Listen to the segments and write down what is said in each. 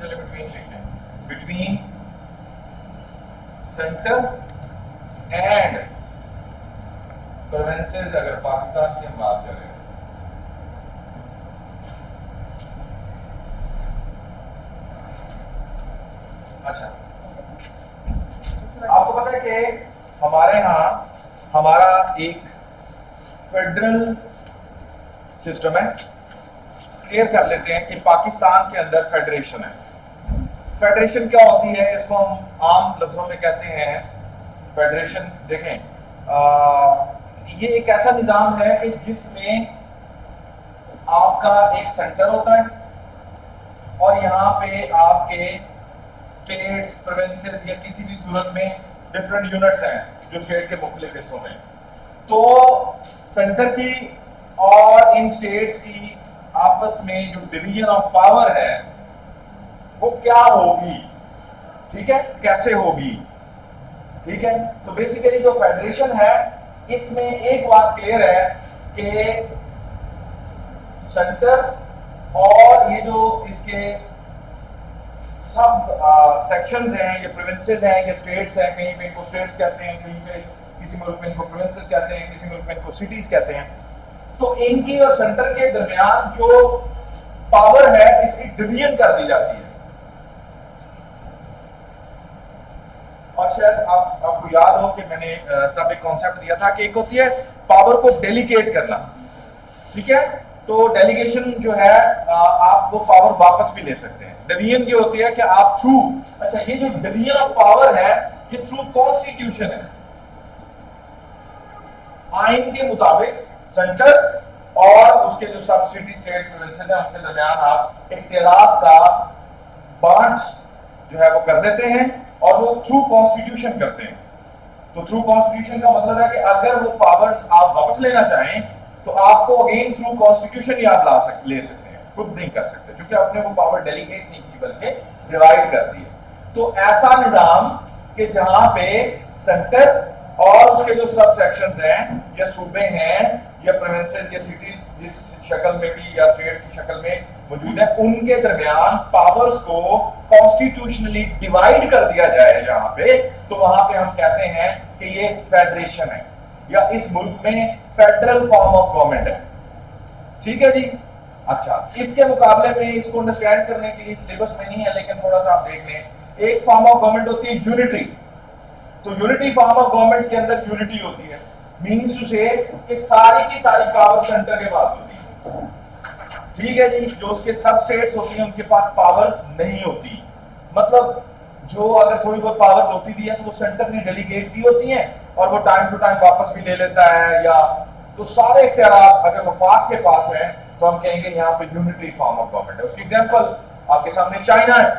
चले बिटवीन लिख लें, बिटवीन सेंटर एंड प्रोविंसेस अगर पाकिस्तान की हम बात करें, अच्छा आपको पता है कि हमारे यहाँ हमारा एक फेडरल सिस्टम है। क्लियर कर लेते हैं कि पाकिस्तान के अंदर फेडरेशन है। फेडरेशन क्या होती है, इसको हम आम लफ्जों में कहते हैं फेडरेशन। देखें ये एक ऐसा निजाम है कि जिसमें आपका एक सेंटर होता है और यहाँ पे आपके स्टेट्स, प्रोविंसेस या किसी भी सूरत में डिफरेंट यूनिट्स हैं जो स्टेट के मुख्तलिफ हिस्सों में। तो सेंटर की और इन स्टेट्स की आपस में जो डिवीजन ऑफ पावर है वो क्या होगी, ठीक है, कैसे होगी, ठीक है। तो बेसिकली जो फेडरेशन है इसमें एक बात क्लियर है कि सेंटर और ये जो इसके सब सेक्शंस हैं, ये प्रोविंसेस हैं, ये स्टेट्स हैं, कहीं पे इनको स्टेट्स कहते हैं, कहीं पे किसी मुल्क में इनको प्रोविंसेस कहते हैं, किसी मुल्क में इनको सिटीज कहते हैं। तो इनकी और सेंटर के दरमियान जो पावर है इसकी डिवीजन कर दी जाती है। और शायद आपको याद हो कि मैंने तब एक कॉन्सेप्ट दिया था कि एक होती है पावर को डेलीगेट करना, ठीक है। तो डेलीगेशन जो है आप वो पावर वापस भी ले सकते हैं। डिवीजन ये होती है कि आप थ्रू, अच्छा ये जो डिवीजन ऑफ पावर है ये थ्रू कॉन्स्टिट्यूशन है। आइन के मुताबिक सेंटर और उसके जो सब सिटी स्टेट प्रोविंसेस हैं उनके दरमियान आप इख्तियारात का बांट जो है वो कर देते हैं और वो थ्रू कॉन्स्टिट्यूशन करते हैं। तो थ्रू कॉन्स्टिट्यूशन का मतलब है कि अगर वो पावर्स आप वापस लेना चाहें तो आपको अगेन थ्रू कॉन्स्टिट्यूशन ही आप ले सकते हैं, खुद नहीं कर सकते क्योंकि आपने वो पावर डेलीगेट नहीं की बल्कि डिवाइड कर दी है। तो ऐसा निजाम कि जहां पे सेंटर और उसके जो सब सेक्शंस हैं या सूबे हैं या प्रोविंसेस या सिटीज जिस शक्ल में भी या स्टेट की शक्ल में मौजूद है उनके दरमियान पावर्स को कॉन्स्टिट्यूशनली डिवाइड कर दिया जाए जहां पे, तो वहां पे हम कहते हैं कि ये फेडरेशन है या इस मुल्क में फेडरल फॉर्म ऑफ गवर्नमेंट है, ठीक है जी। अच्छा इसके मुकाबले में इसको अंडरस्टैंड करने के लिए सिलेबस में नहीं है लेकिन थोड़ा सा आप देख लें, एक फॉर्म ऑफ गवर्नमेंट होती है यूनिटरी। तो यूनिटी फॉर्म ऑफ गवर्नमेंट के अंदर यूनिटी होती है, मींस टू से कि सारी की सारी पावर सेंटर के पास होती है, ठीक है जी। जो उसके सब स्टेट्स होती हैं उनके पास पावर्स नहीं होती, मतलब जो अगर थोड़ी बहुत पावर्स होती भी है तो वो सेंटर ने डेलीगेट की होती हैं और वो टाइम टू टाइम वापस भी ले लेता है, या तो सारे इख्तियारात अगर वफाक के पास है तो हम कहेंगे यहाँ पे यूनिटरी फॉर्म ऑफ गवर्नमेंट है। उसकी एग्जांपल आपके सामने चाइना है,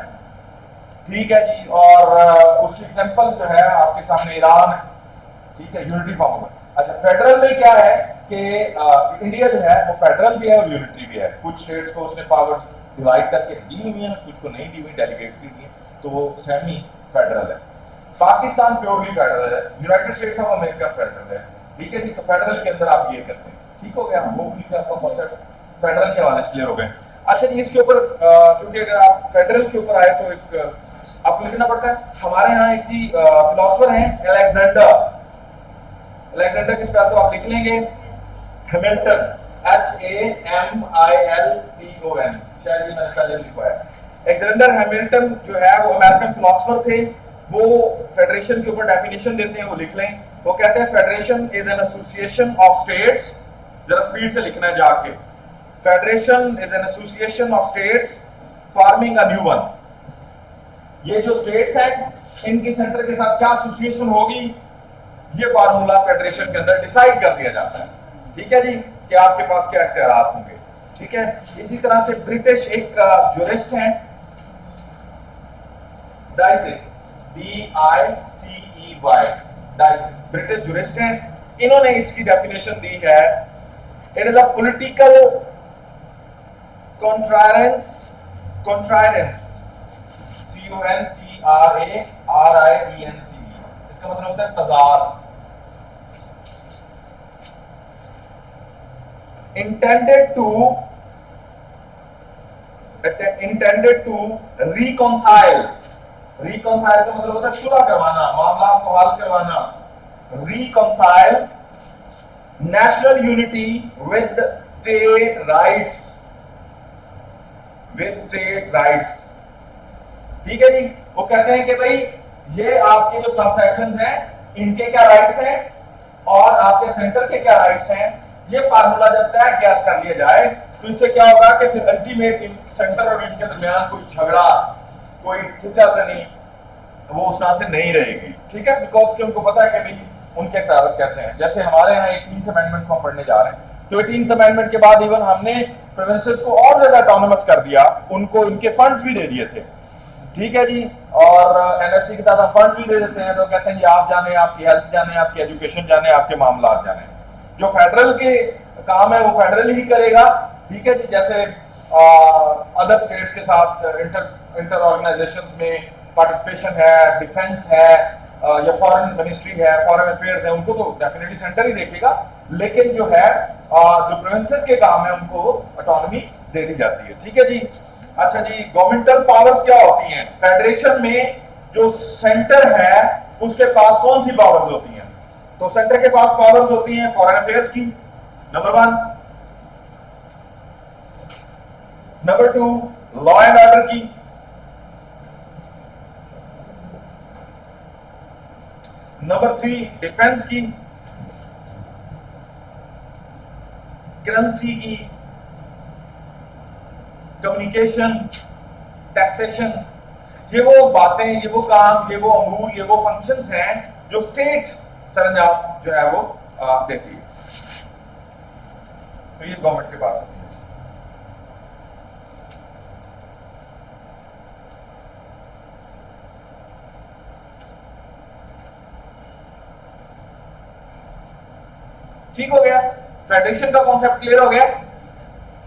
ठीक है जी, और उसकी एग्जांपल जो है आपके सामने ईरान है, ठीक है, यूनिटरी फॉर्म ऑफ। अच्छा फेडरल में क्या है कि इंडिया जो है वो फेडरल भी है और यूनिटरी भी है। कुछ स्टेट्स को उसने पावर्स डिवाइड करके दी हुई है, कुछ को नहीं दी हुई, डेलीगेट की हुई है, तो वो सेमी फेडरल है। पाकिस्तान प्योरली फेडरल है, United states of America federal है, ठीक है जी। तो फेडरल के अंदर आप ये करते हैं, ठीक हो गया। होपफुली आपका कॉन्सेप्ट फेडरल के हवाले से क्लियर हो गए। अच्छा जी इसके ऊपर चूंकि अगर आप फेडरल के ऊपर आए तो एक आपको लिखना पड़ता है। हमारे यहाँ एक जी फिलोसफर हैं अलेक्जेंडर, अलेक्जेंडर किस पे तो आप लिख लेंगे हैमिल्टन, HAMILTON, शायद ये मैंने पहले लिखा है। अलेक्जेंडर हैमिल्टन जो है वो अमेरिकन फिलोसफर थे, वो फेडरेशन के ऊपर डेफिनेशन देते हैं, वो लिख लें। वो कहते हैं federation is an association of states, जरा स्पीड से लिखना है जाके, federation is an association of states forming a new one. ये जो स्टेट्स हैं इनकी सेंटर के साथ क्या एसोसिएशन होगी, ये फार्मूला फेडरेशन के अंदर डिसाइड कर दिया जाता है, ठीक है जी, कि आपके पास क्या इख्तियारात होंगे, ठीक है। इसी तरह से ब्रिटिश एक जूरिस्ट हैं Dicey, DICEY, Dicey, British jurist हैं, इन्होंने इसकी डेफिनेशन दी है, it is a political contrariance, CONTRARIENCE, इसका मतलब होता है तजाद, intended to intended to reconcile, reconcile का मतलब होता है सुलह करवाना, मामला को हल करवाना, reconcile national unity with state rights, with state rights। ठीक है जी, वो कहते हैं कि भाई ये आपके जो सबसेक्शंस हैं इनके क्या राइट्स हैं और आपके सेंटर के क्या राइट्स हैं, ये फार्मूला जब तय ज्ञात कर लिया जाए तो इससे क्या होगा कि फिर अल्टीमेट सेंटर और इनके दरमियान कोई झगड़ा, कोई खिंचातानी वो उस तरह से नहीं रहेगी। ठीक है, बिकॉज कि उनको पता है कि भाई उनके इख्तियार कैसे हैं। जैसे हमारे यहाँ 18th अमेंडमेंट को हम पढ़ने जा रहे हैं, तो 18th अमेंडमेंट के बाद इवन हमने प्रोविंसेस को और ज्यादा ऑटोनोमस कर दिया, उनको इनके फंड्स भी दे दिए थे। ठीक है जी, और एनएफसी के तहत हम फंड्स भी दे देते हैं, तो कहते हैं जी आप जाने, आपकी हेल्थ जाने, आपकी एजुकेशन जाने, आपके मामला जाने, जो फेडरल के काम है वो फेडरल ही करेगा। ठीक है जी, जैसे अदर स्टेट्स के साथ इंटर ऑर्गेनाइजेशंस में पार्टिसिपेशन है, डिफेंस है या फॉरेन मिनिस्ट्री है, फॉरेन अफेयर्स है, उनको तो डेफिनेटली सेंटर ही देखेगा, लेकिन जो है जो प्रोविंसेस के काम है उनको ऑटोनॉमी दे दी जाती है। ठीक है जी। अच्छा जी, गवर्नमेंटल पावर्स क्या होती हैं? फेडरेशन में जो सेंटर है उसके पास कौन सी पावर्स होती हैं? तो सेंटर के पास पावर्स होती हैं फॉरेन अफेयर्स की, number 1, number 2 law and order की, नंबर 3 डिफेंस की, करेंसी की, कम्युनिकेशन, टैक्सेशन। ये वो बातें, ये वो काम, ये वो अमूल, ये वो फंक्शंस हैं जो स्टेट सरंजाम जो है वो देती है, तो ये गवर्नमेंट के पास होती है। ठीक हो गया, फेडरेशन का कॉन्सेप्ट क्लियर हो गया।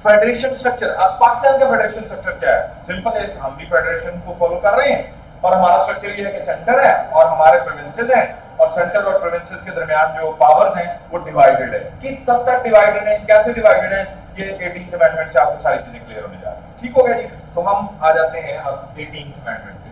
फेडरेशन स्ट्रक्चर, अब पाकिस्तान का फेडरेशन स्ट्रक्चर क्या है? सिंपल है, हम भी फेडरेशन को फॉलो कर रहे हैं और हमारा स्ट्रक्चर ये है कि सेंटर है और हमारे प्रोविंसेस हैं, और सेंटर और प्रोविंसेस के दरमियान जो पावर्स हैं वो डिवाइडेड है। किस हद तक डिवाइडेड है, कैसे डिवाइडेड है, ये 18th अमेंडमेंट से आपको सारी चीजें क्लियर होने जा रही है। ठीक हो गया जी, तो हम आ जाते हैं अब 18th अमेंडमेंट पे।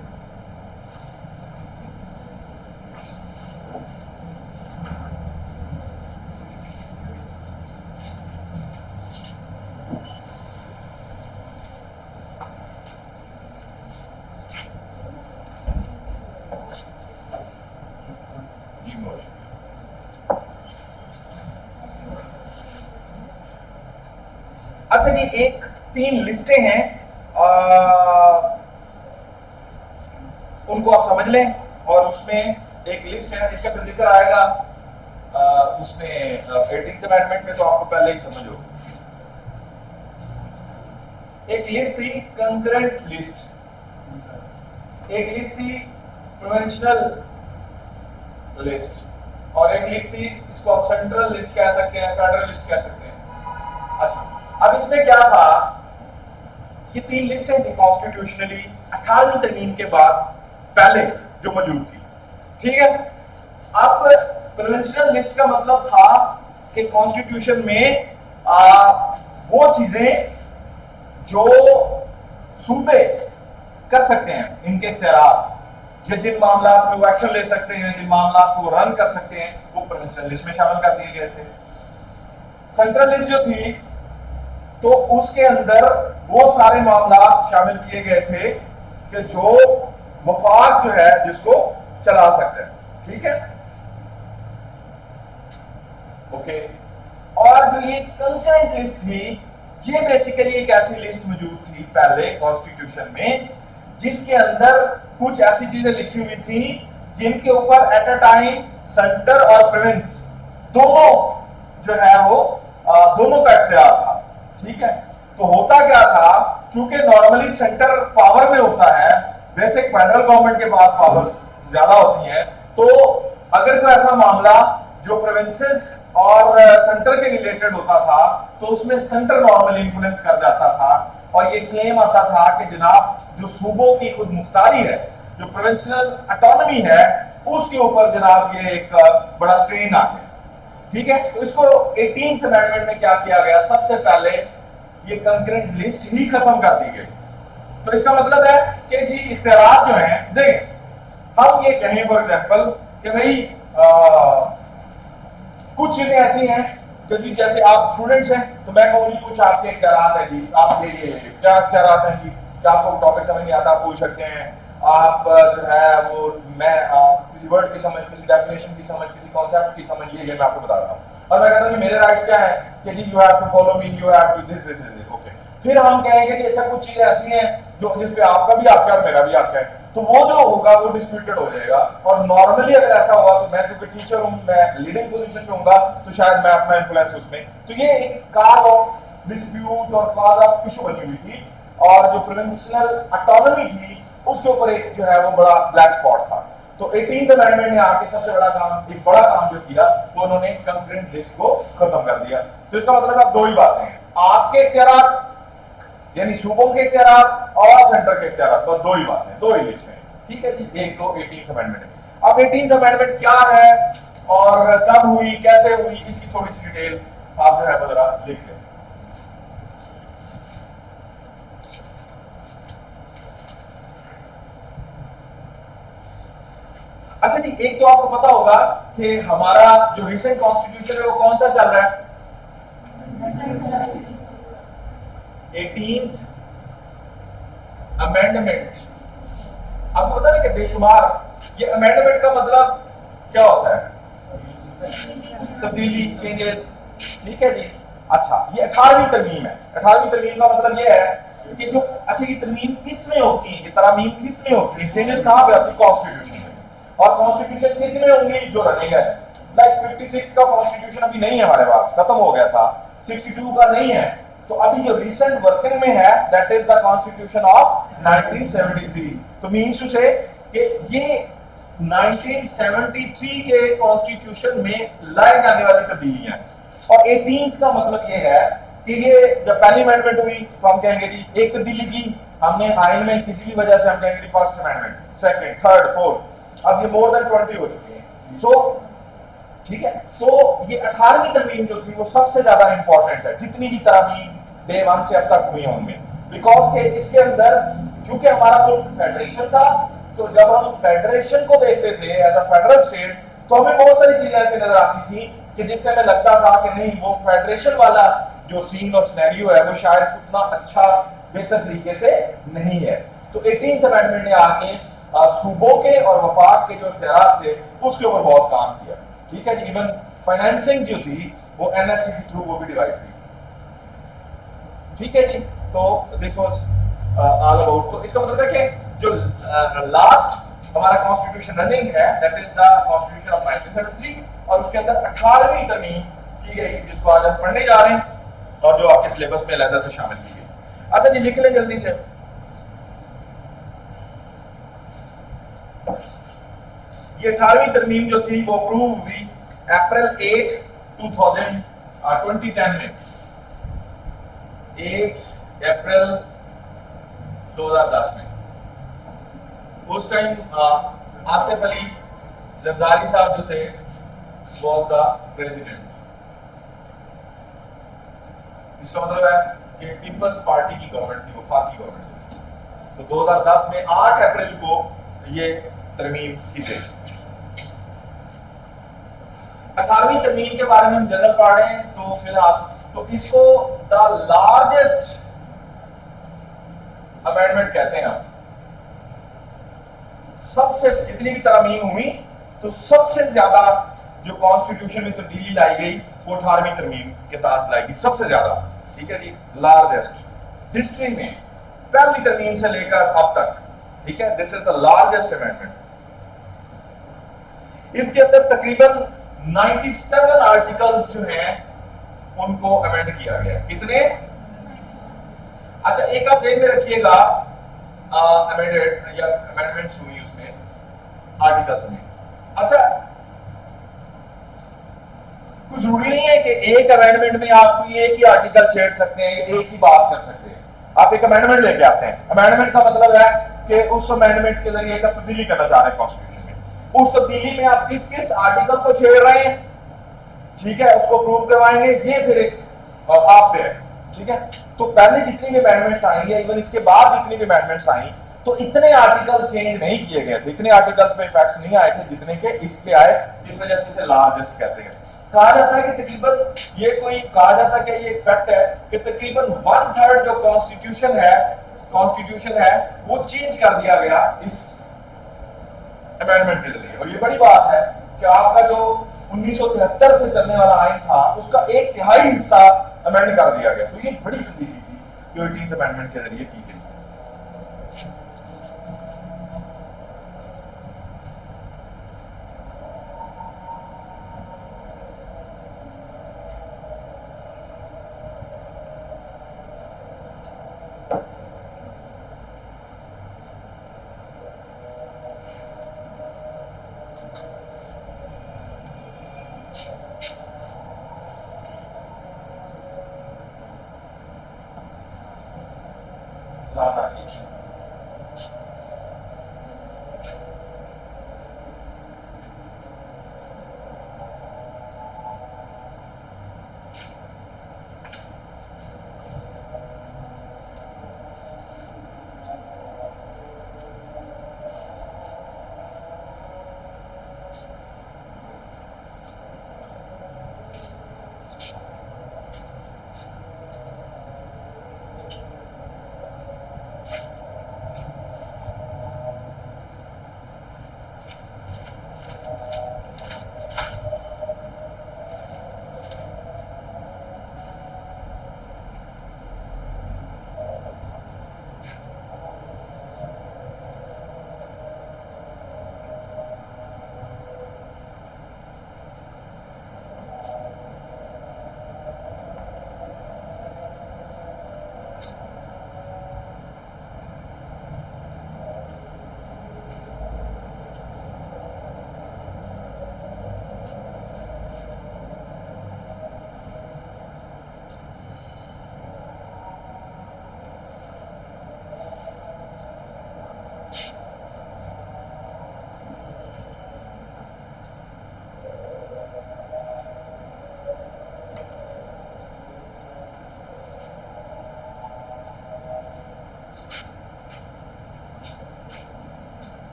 अच्छा जी, एक 3 लिस्टें हैं, उनको आप समझ लें, और उसमें एक लिस्ट है इसका फिर जिक्र आएगा उसमें 18th अमेंडमेंट में, तो आपको पहले ही समझ हो। एक लिस्ट थी कंकरेंट लिस्ट, एक लिस्ट थी प्रोविंशियल लिस्ट, और एक लिस्ट थी, इसको आप सेंट्रल लिस्ट कह सकते हैं, फेडरल लिस्ट कह सकते हैं। अच्छा, अब इसमें क्या था, ये 3 लिस्टें थी कॉन्स्टिट्यूशनली 18वीं तरमीम के बाद पहले जो मौजूद थी। ठीक है, अब प्रोविंशियल लिस्ट का मतलब था कि कॉन्स्टिट्यूशन में वो चीजें जो सूबे कर सकते हैं, इनके इख्तियार, जिन मामला में वो एक्शन ले सकते हैं, जिन मामला को रन कर सकते हैं, वो प्रोविंशियल लिस्ट में शामिल कर दिए गए थे। सेंट्रल लिस्ट जो थी तो उसके अंदर वो सारे मामला शामिल किए गए थे कि जो वफाक जो है जिसको चला सकते हैं। ठीक है, ओके। और जो ये कंकरेंट लिस्ट थी, ये बेसिकली एक ऐसी लिस्ट मौजूद थी पहले कॉन्स्टिट्यूशन में जिसके अंदर कुछ ऐसी चीजें लिखी हुई थी जिनके ऊपर एट अ टाइम सेंटर और प्रोविंस दोनों जो है वो दोनों का इख्तियार था। ठीक है, तो होता क्या था, चूंकि नॉर्मली सेंटर पावर में होता है, बेसिक फेडरल गवर्नमेंट के पास पावर्स ज्यादा होती हैं, तो अगर कोई ऐसा मामला जो प्रोविंसेस और सेंटर के रिलेटेड होता था तो उसमें सेंटर नॉर्मली इन्फ्लुएंस कर जाता था, और ये क्लेम आता था कि जनाब जो सूबों की खुद मुख्तारी है, जो प्रोविंशियल ऑटोनॉमी है, उसके ऊपर जनाब ये एक बड़ा स्ट्रेन आ गया। ठीक है, तो इसको 18th अमेंडमेंट में क्या किया गया, सबसे पहले ये कंकरेंट लिस्ट ही खत्म कर दी गई। तो इसका मतलब है कि जी इख्तियारात जो हैं, देखें हम ये कहें फॉर एग्जाम्पल कि भाई कुछ चीजें ऐसी हैं कि जी जैसे आप स्टूडेंट्स हैं तो मैं कहूँ जी कुछ आपके इख्तियारात हैं जी, आप ये क्या इख्तियारात हैं जी कि आपको टॉपिक समझ नहीं आता आप पूछ सकते हैं, आप जो है वो मैं किसी वर्ड की समझ, किसी डेफिनेशन की समझ, किसी कॉन्सेप्ट की समझ, ये मैं आपको बता रहा हूँ और मैं कहता हूँ मेरे राइट्स क्या है कि जी you have to follow me, you have to this this this, okay. फिर हम कहेंगे कि अच्छा कुछ चीजें ऐसी हैं जो जिसपे आपका भी हक है और मेरा भी हक है, तो वो जो होगा वो डिस्प्यूटेड हो जाएगा। और नॉर्मली अगर ऐसा हुआ तो मैं क्योंकि टीचर हूं, मैं लीडिंग पोजीशन पे होऊंगा तो शायद मैं अपना इन्फ्लुएंस उसमें, तो ये एक काज ऑफ डिस्प्यूट और काज ऑफ इशू बनी हुई थी और जो प्रोविंशियल ऑटोनॉमी थी उसके ऊपर एक जो है वो बड़ा ब्लैक स्पॉट था। तो 18th अमेंडमेंट ने आके सबसे बड़ा काम, एक बड़ा काम जो किया वो उन्होंने कंकरेंट लिस्ट को खत्म कर दिया। तो इसका मतलब आप दो ही बातें हैं, आपके इख्तियारात यानी सूबों के इख्तियारात और सेंटर के इख्तियारात, तो दो ही बातें, दो ही लिस्ट में, ठीक है जी। एक तो 18th अमेंडमेंट है। अब 18th अमेंडमेंट क्या है और कब हुई, कैसे हुई, इसकी थोड़ी सी डिटेल आप जो है वो जरा देख लें। अच्छा जी, एक तो आपको पता होगा कि हमारा जो रिसेंट कॉन्स्टिट्यूशन है वो कौन सा चल रहा है, 18th अमेंडमेंट। आपको पता है कि बेशुमार ये अमेंडमेंट का मतलब क्या होता है, तब्दीली, चेंजेस, ठीक है जी। अच्छा ये 18वीं तरमीम है। 18वीं तरमीम का मतलब ये है कि जो अच्छा ये तरमीम किस में होती है, ये तरामीम किस में होती है, चेंजेस कहां पे होती है, कॉन्स्टिट्यूशन में। और कॉन्स्टिट्यूशन किस में होंगी, जो रनिंग है। लाइक 56 का कॉन्स्टिट्यूशन अभी नहीं है हमारे पास, खत्म हो गया था, 62 का नहीं है, तो अभी जो रिसेंट वर्किंग में है that is the constitution of 1973। तो मीन्स टू से कि ये 1973 के कॉन्स्टिट्यूशन में लाई जाने वाली तब्दीलियां। और 18th का मतलब ये है कि ये जब पहली अमेंडमेंट हुई तो हम कहेंगे जी एक तब्दीली की हमने आइन में किसी भी वजह से, हम कहेंगे first amendment, second, third, fourth, अब ये मोर देन 20 हो चुकी है। सो ठीक है, तो ये 18वीं तरमीम जो थी वो सबसे ज्यादा इंपॉर्टेंट है जितनी भी तरमीम डे 1 से अब तक हुई हैं उनमें, बिकॉज के इसके अंदर क्योंकि हमारा मुल्क फेडरेशन था, तो जब हम फेडरेशन को देखते थे एज अ फेडरल स्टेट तो हमें बहुत सारी चीजें ऐसी नजर आती थी कि जिससे हमें लगता था कि नहीं वो फेडरेशन वाला जो सीन और सिनेरियो है वो शायद उतना अच्छा बेहतर तरीके से नहीं है। तो 18th अमेंडमेंट ने आके सूबों के और वफाक के जो इख्तियारात थे उसके ऊपर बहुत काम किया, ठीक है जी। इवन फाइनेंसिंग जो थी वो एनएफसी के थ्रू वो भी डिवाइड थी, ठीक है जी। तो दिस वाज ऑल अबाउट, तो इसका मतलब है कि जो लास्ट हमारा कॉन्स्टिट्यूशन रनिंग है that is the constitution of 1933 और उसके अंदर 18वीं तरमीम की गई जिसको आज हम पढ़ने जा रहे हैं और जो आपके सिलेबस में अलग से शामिल की गई। अच्छा जी लिख लें जल्दी से, ये 18वीं तरमीम जो थी वो अप्रूव हुई अप्रैल 8 2010 में, 8 अप्रैल 2010 में। उस टाइम आसिफ अली जरदारी साहब जो थे वाज द प्रेसिडेंट। इसका मतलब है कि पीपल्स पार्टी की गवर्नमेंट थी, वफाकी गवर्नमेंट थी। तो 2010 में 8 अप्रैल को ये तरमीम की गई। 18वीं तरमीम के बारे में हम जनरल पढ़ रहे हैं तो फिलहाल तो इसको द लार्जेस्ट अमेंडमेंट कहते हैं हम। सबसे जितनी भी तरमीम हुई तो सबसे ज्यादा जो कॉन्स्टिट्यूशन में तब्दीली लाई गई वो 18वीं तरमीम के तहत लाई गई, सबसे ज्यादा, ठीक है जी। लार्जेस्ट हिस्ट्री में पहली तरमीम से लेकर अब तक, ठीक है, this is the largest amendment. इसके अंदर तकरीबन 97 आर्टिकल्स जो हैं उनको अमेंड किया गया। कितने? अच्छा एक आप जेल में रखिएगा, अमेंडेड या अमेंडमेंट्स हुई उसमें आर्टिकल्स में। अच्छा कुछ जरूरी नहीं है कि एक अमेंडमेंट में आप कोई एक ही आर्टिकल छेड़ सकते हैं, एक ही बात कर सकते हैं। आप एक अमेंडमेंट लेके आते हैं, अमेंडमेंट का मतलब है कि उस अमेंडमेंट के जरिए का तब्दीली करना चाह रहे हैं कॉन्स्टिट्यूशन में। उस तब्दीली में आप किस किस आर्टिकल को छेड़ रहे हैं, ठीक है, उसको प्रूव करवाएंगे, ये फिर एक आप पे है, ठीक है। तो पहले जितनी भी अमेंडमेंट्स आई है, इवन इसके बाद जितनी भी अमेंडमेंट्स आई, तो इतने आर्टिकल्स चेंज नहीं किए गए थे, इतने आर्टिकल्स पे इफेक्ट्स नहीं आए थे जितने के इसके आए। इस वजह से इसे लार्जेस्ट कहते हैं। कहा जाता है कि तकरीबन ये कोई कहा जाता है कि ये फैक्ट है कि तकरीबन 1/3 जो कॉन्स्टिट्यूशन है वो चेंज कर दिया गया इस अमेंडमेंट के जरिए। और ये बड़ी बात है कि आपका जो 1973 से चलने वाला आइन था उसका 1/3 हिस्सा अमेंड कर दिया गया। तो ये बड़ी तब्दीली थी जो 18th अमेंडमेंट के जरिए की गई।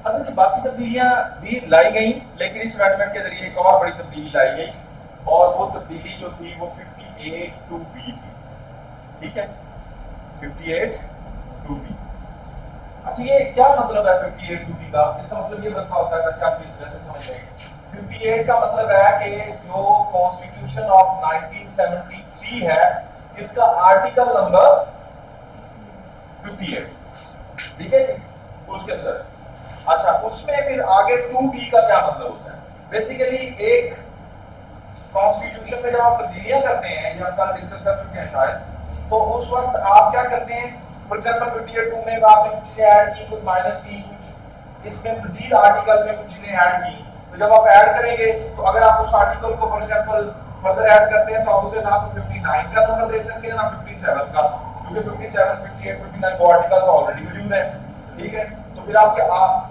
अच्छा जी, बाकी तब्दीलियां भी लाई गई, लेकिन इस अमेंडमेंट के जरिए एक और बड़ी तब्दीली लाई गई और वो तब्दीली जो थी वो 58(2)B थी। ठीक है, 58(2)B। अच्छा, ये क्या मतलब है 58(2)B का? इसका मतलब ये बनता होता है, वैसे आप इस तरह से समझ लेंगे। 58 का मतलब है कि जो कॉन्स्टिट्यूशन ऑफ 1973 है इसका आर्टिकल नंबर 58, ठीक है जी, उसके अंदर। अच्छा, उसमें फिर आगे 2B का क्या मतलब होता है? बेसिकली एक कॉन्स्टिट्यूशन में जब आप तब्दीलियां करते हैं, ये हम कल डिस्कस कर चुके हैं शायद, तो उस वक्त आप क्या करते हैं? फॉर एग्जांपल 58(2) में आपने कुछ चीजें ऐड की, कुछ माइनस की, कुछ इसमें मजीद आर्टिकल में कुछ चीजें ऐड की। तो जब आप ऐड करेंगे तो अगर आप उस आर्टिकल को फॉर एग्जांपल फर्दर ऐड करते हैं तो आप उसे ना तो 59 का नंबर दे सकते हैं ना 57 का, क्योंकि 57, 58, 59 वो आर्टिकल तो ऑलरेडी मौजूद है। ठीक है, तो फिर आपके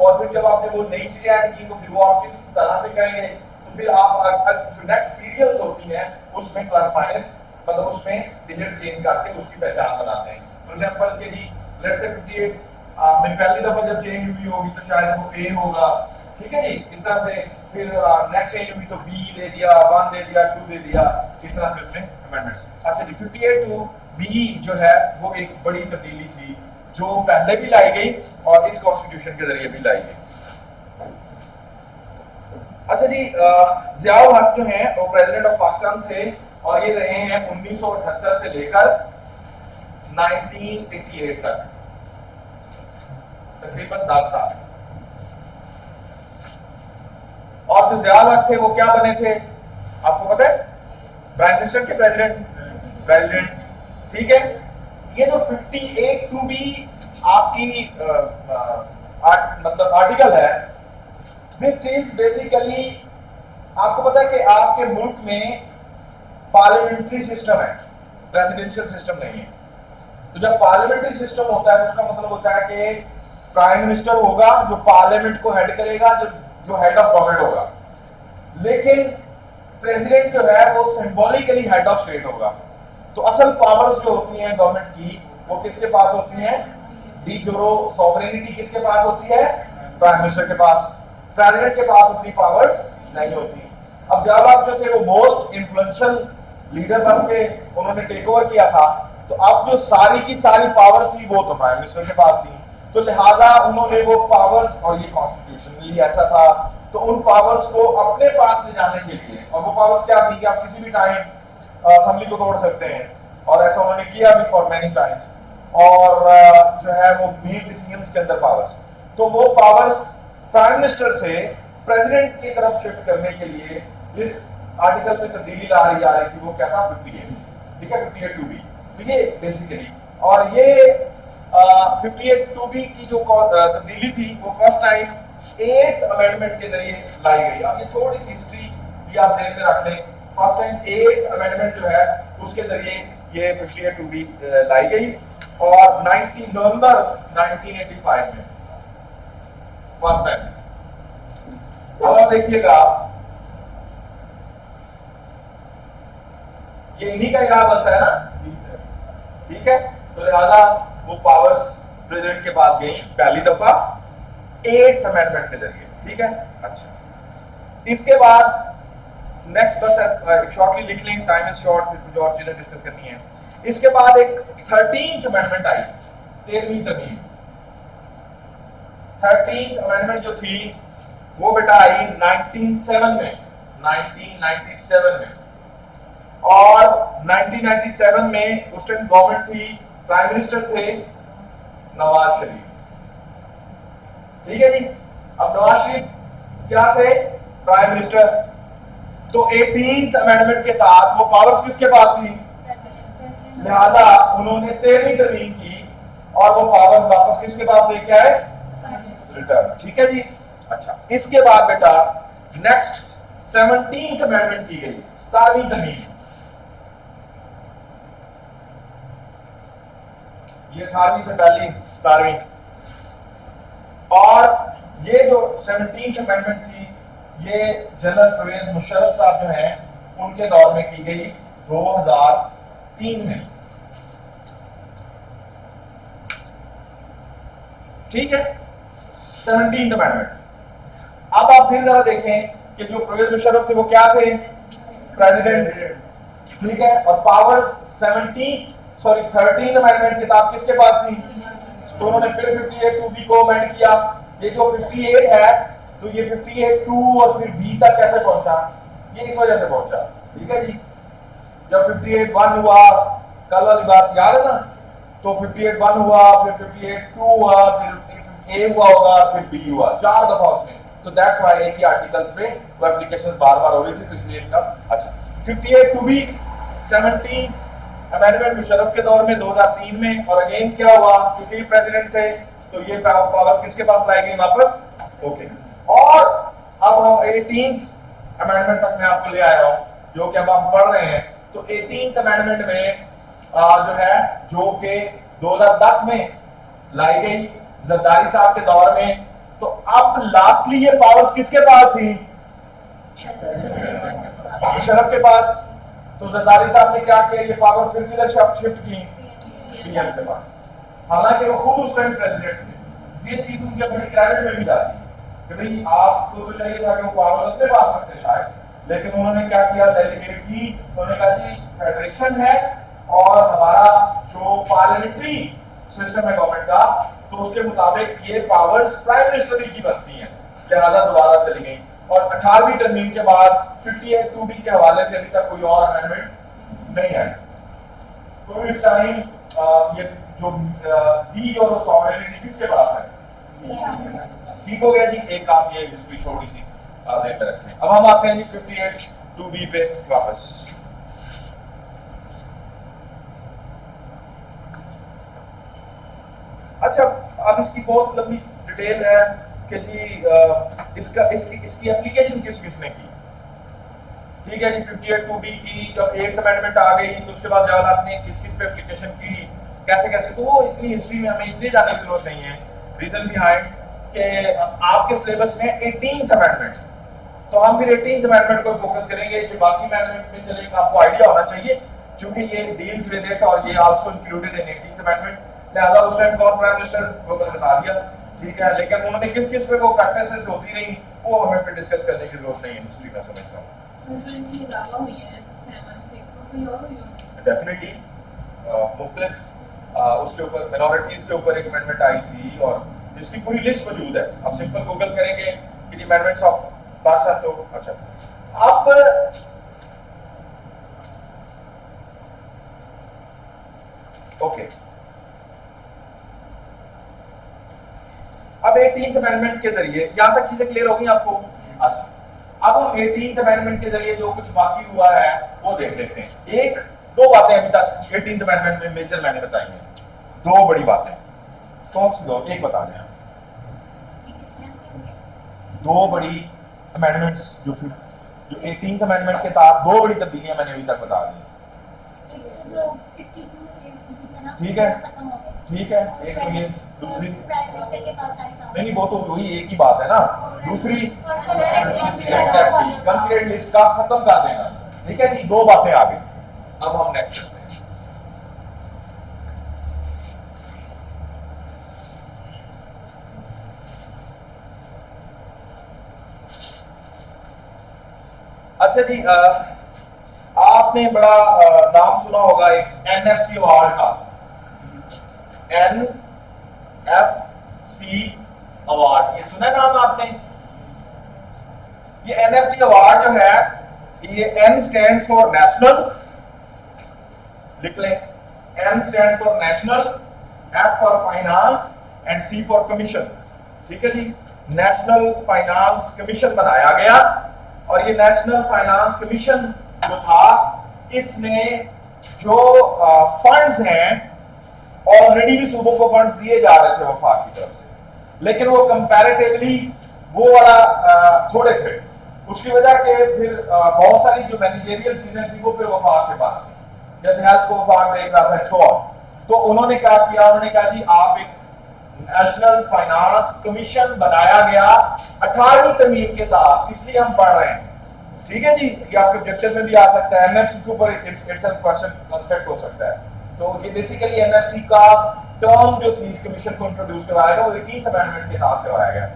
और फिर जब आपने वो नई चीजें ऐड की तो फिर वो आप किस तरह से करेंगे? तो फिर आप जो नेक्स्ट सीरियल्स होती हैं उसमें प्लस माइनस मतलब उसमें डिजिट चेंज करके उसकी पहचान बनाते हैं। फॉर एग्जांपल के जी लेट्स से 58 में पहली दफा जब चेंज हुई होगी तो शायद वो A होगा। ठीक है जी, इस तरह से फिर नेक्स्ट चेंज हुई तो B दे दिया, 1 दे दिया, 2 दे दिया, इस तरह से उसमें अमेंडमेंट्स। अच्छा जी, 58(2)B जो है वो एक बड़ी तब्दीली थी जो पहले भी लाई गई और इस कॉन्स्टिट्यूशन के जरिए भी लाई गई। अच्छा जी, ज़ियाउल हक जो हैं वो प्रेसिडेंट ऑफ पाकिस्तान थे और ये रहे हैं 1978 से लेकर 1988 तक, तकरीबन 10 साल। और जो ज़ियाउल हक थे वो क्या बने थे आपको पता है? प्राइम मिनिस्टर के प्रेसिडेंट। ठीक है, ये जो 58(2)B आपकी मतलब आर्टिकल है, दिस इज बेसिकली आपको पता है कि आपके मुल्क में पार्लियामेंट्री सिस्टम है, प्रेसिडेंशियल सिस्टम नहीं है। तो जब पार्लियामेंट्री सिस्टम होता है तो उसका मतलब होता है कि प्राइम मिनिस्टर होगा जो पार्लियामेंट को हेड करेगा, जो हेड ऑफ गवर्नमेंट होगा। लेकिन प्रेसिडेंट जो है वो सिंबॉलिकली हेड ऑफ स्टेट होगा। तो असल पावर्स जो होती हैं गवर्नमेंट की वो किसके पास होती हैं? डी जोरो सॉवरेनिटी किसके पास होती है? प्राइम मिनिस्टर के पास। प्रेसिडेंट के पास उतनी पावर्स नहीं होती। अब जवाहरलाल जो थे वो मोस्ट इन्फ्लुएंशियल लीडर बन के उन्होंने टेक ओवर किया था, तो अब जो सारी की सारी पावर्स थी वो तो प्राइम मिनिस्टर के पास थी, तो लिहाजा उन्होंने वो पावर्स, और ये कॉन्स्टिट्यूशनली ऐसा था, तो उन पावर्स को अपने पास ले जाने के लिए, और वो पावर्स क्या थी कि आप किसी भी टाइम असेंबली को तोड़ सकते हैं, और ऐसा उन्होंने किया भी फॉर मेनी टाइम्स, और जो है वो मेन डिसीजंस के अंदर पावर्स, तो वो पावर्स प्राइम मिनिस्टर से प्रेसिडेंट की तरफ शिफ्ट करने के लिए जिस आर्टिकल में तब्दीली ला रही आ रही थी वो क्या था? 58, ठीक है, 58 2B। तो ये बेसिकली, और ये 58 2B की जो तब्दीली थी वो फर्स्ट टाइम 8th अमेंडमेंट के जरिए लाई गई। अब ये थोड़ी सी हिस्ट्री भी आप ध्यान में रख लें। फर्स्ट टाइम 8th अमेंडमेंट जो है उसके जरिए ये 58 2B लाई गई, और 19 नवंबर 1985 में फर्स्ट टाइम। अब आप देखिएगा ये इन्हीं का इरादा बनता है ना, ठीक है, तो लिहाजा वो पावर्स प्रेसिडेंट के पास गई पहली दफा 8th अमेंडमेंट के जरिए, ठीक है। अच्छा, इसके बाद नेक्स्ट बस शॉर्टली लिख लें, टाइम इज शॉर्ट, कुछ और चीजें डिस्कस करनी है। इसके बाद एक 13th अमेंडमेंट आई, 13वीं तरमीम। 13th अमेंडमेंट जो थी वो बेटा आई 1997 में, 1997 में, और 1997 में उस टाइम गवर्नमेंट थी, प्राइम मिनिस्टर थे नवाज शरीफ, ठीक है जी। अब नवाज शरीफ क्या थे? Prime minister. तो 18th अमेंडमेंट के तहत वो पावर्स किसके पास थी? लिहाजा उन्होंने 13वीं तरमीम की और वो पावर्स वापस किसके पास लेके आए? रिटर्न, ठीक है जी। अच्छा, इसके बाद बेटा नेक्स्ट 17th अमेंडमेंट की गई, 17वीं तरमीम। ये 18वीं से पहली 17वीं, और ये जो 17th अमेंडमेंट थी ये जनरल परवेज मुशर्रफ साहब जो हैं उनके दौर में की गई 2003 में, ठीक है, 17th अमेंडमेंट। अब आप फिर जरा देखें कि जो परवेज मुशर्रफ थे वो क्या थे? प्रेसिडेंट, ठीक है, और पावर्स 13th अमेंडमेंट किताब किसके पास थी? तो उन्होंने फिर 58 2B को अमेंड किया। ये जो 58 है तो ये 58 2 और फिर B तक कैसे पहुंचा? ये इस वजह से पहुंचा, ठीक है जी। जब 58 1 हुआ, कल वाली बात याद है ना, तो 58 1 हुआ, फिर 58 2 हुआ, फिर A हुआ होगा, फिर B हुआ, 4 दफा उसमें। तो दैट्स व्हाई एक ही आर्टिकल पे वो एप्लीकेशंस बार-बार हो रही थी, तो इसलिए इनका। अच्छा, 58 2B 17th अमेंडमेंट मुशर्रफ के दौर में 2003 में, और अगेन क्या हुआ? क्योंकि प्रेसिडेंट थे तो ये पावर्स किसके पास लाई गई वापस? ओके, और अब हम 18th अमेंडमेंट तक मैं आपको ले आया हूं, जो कि अब हम पढ़ रहे हैं। तो 18th अमेंडमेंट में जो है, जो कि 2010 में लाई गई जरदारी साहब के दौर में, तो अब लास्टली ये पावर्स किसके पास थी? मुशर्रफ के पास। तो जरदारी साहब ने क्या किया? ये पावर फिर किधर शिफ्ट की? पीएम के पास। हालांकि वो खुद उस टाइम प्रेसिडेंट थे। ये चीज उनके अपने कैबिनेट में भी जाती है कि भाई आपको तो चाहिए था कि वो पावर अपने पास रखते शायद, लेकिन उन्होंने क्या किया? डेलीगेट की। उन्होंने कहा जी फेडरेशन है और हमारा जो पार्लियामेंट्री सिस्टम है गवर्नमेंट का, तो उसके मुताबिक ये पावर्स प्राइम मिनिस्टर की बनती हैं, लिहाजा दोबारा चली गई। और 18वीं टर्मीम के बाद 58 2B के हवाले से अभी तक कोई और अमेंडमेंट नहीं आई। तो इस टाइम ये जो डी और सॉवरेनिटी किसके पास है? ठीक हो गया जी। एक आप ये हिस्ट्री थोड़ी सी आगे पे रखें। अब हम आते हैं जी 58 2B पे वापस। अच्छा, अब इसकी बहुत लंबी डिटेल है कि जी इसकी एप्लीकेशन किसने की, ठीक है जी। 58 2B की जब 8th अमेंडमेंट आ गई तो उसके बाद जवाहरलाल ने किस पे एप्लीकेशन की, कैसे कैसे, तो वो इतनी हिस्ट्री में हमें इसलिए जाने की जरूरत नहीं है। रीजन बिहाइंड कि आपके सिलेबस में 18th अमेंडमेंट, तो हम फिर 18th अमेंडमेंट को फोकस करेंगे। जो बाकी अमेंडमेंट में चलेगा आपको आइडिया होना चाहिए चूंकि ये डील्स विद इट और ये also included in 18th amendment, लिहाजा उस टाइम कौन प्राइम मिनिस्टर वो मैंने बता दिया, ठीक है। लेकिन उन्होंने किस किस पे वो प्रैक्टिसेस होती रही वो हमें फिर डिस्कस करने की जरूरत नहीं है हिस्ट्री में, समझता हूं। सर इनकी इजाफा हुई है 716 को कोई और हुई हो? डेफिनेटली मुख्तलिफ उसके ऊपर मिनॉरिटीज के ऊपर एक अमेंडमेंट आई थी और जिसकी पूरी लिस्ट मौजूद है, आप सिंपल गूगल करेंगे कि अमेंडमेंट्स ऑफ पाकिस्तान। तो अच्छा अब ओके अब 18th अमेंडमेंट के जरिए यहां तक चीजें क्लियर होगी आपको? अच्छा अब हम 18th अमेंडमेंट के जरिए जो कुछ बाकी हुआ है वो देख लेते हैं। एक दो बातें अभी तक 18th अमेंडमेंट में मेजर मैंने बताई हैं, दो बड़ी बातें। कौन सी दो? एक बता दें। दो बड़ी अमेंडमेंट्स जो 18th अमेंडमेंट के तहत दो बड़ी तब्दीलियां मैंने अभी तक बता दी, ठीक है ठीक है। एक तो ये दूसरी नहीं वो तो वही एक ही बात है ना। दूसरी कंक्रीट लिस्ट का खत्म कर देना, ठीक है जी। दो बातें आ गई। अब हम नेक्स्ट करते हैं। अच्छा जी आपने बड़ा नाम सुना होगा एक एनएफसी अवार्ड का, एनएफसी अवार्ड, ये सुना नाम आपने? ये एनएफसी अवार्ड जो है ये एन स्टैंड्स फॉर नेशनल, लिख लें, N stand for national, F for finance and C for commission, ठीक है जी। नेशनल फाइनेंस कमीशन बनाया गया और ये नेशनल फाइनेंस कमीशन जो था इसने जो फंड्स हैं ऑलरेडी भी सूबों को फंड्स दिए जा रहे थे वफाक की तरफ से, लेकिन वो कंपैरेटिवली वो वाला थोड़े थे। उसकी वजह के फिर बहुत सारी जो मैनेजरियल चीजें थी वो फिर वफाक के पास थी, जैसे हेल्थ को वफाक देख रहा था छोड़, तो उन्होंने क्या किया, उन्होंने कहा जी आप एक नेशनल फाइनेंस कमीशन बनाया गया 18वीं तरमीम के तहत, इसलिए हम पढ़ रहे हैं, ठीक है जी। ये आपके ऑब्जेक्टिव में भी आ सकता है, एनएफसी के ऊपर इटसेल्फ क्वेश्चन कंस्ट्रक्ट हो सकता है। तो ये बेसिकली एनएफसी का टर्म जो थी इस कमीशन को इंट्रोड्यूस करवाया गया वो 18th अमेंडमेंट के तहत करवाया गया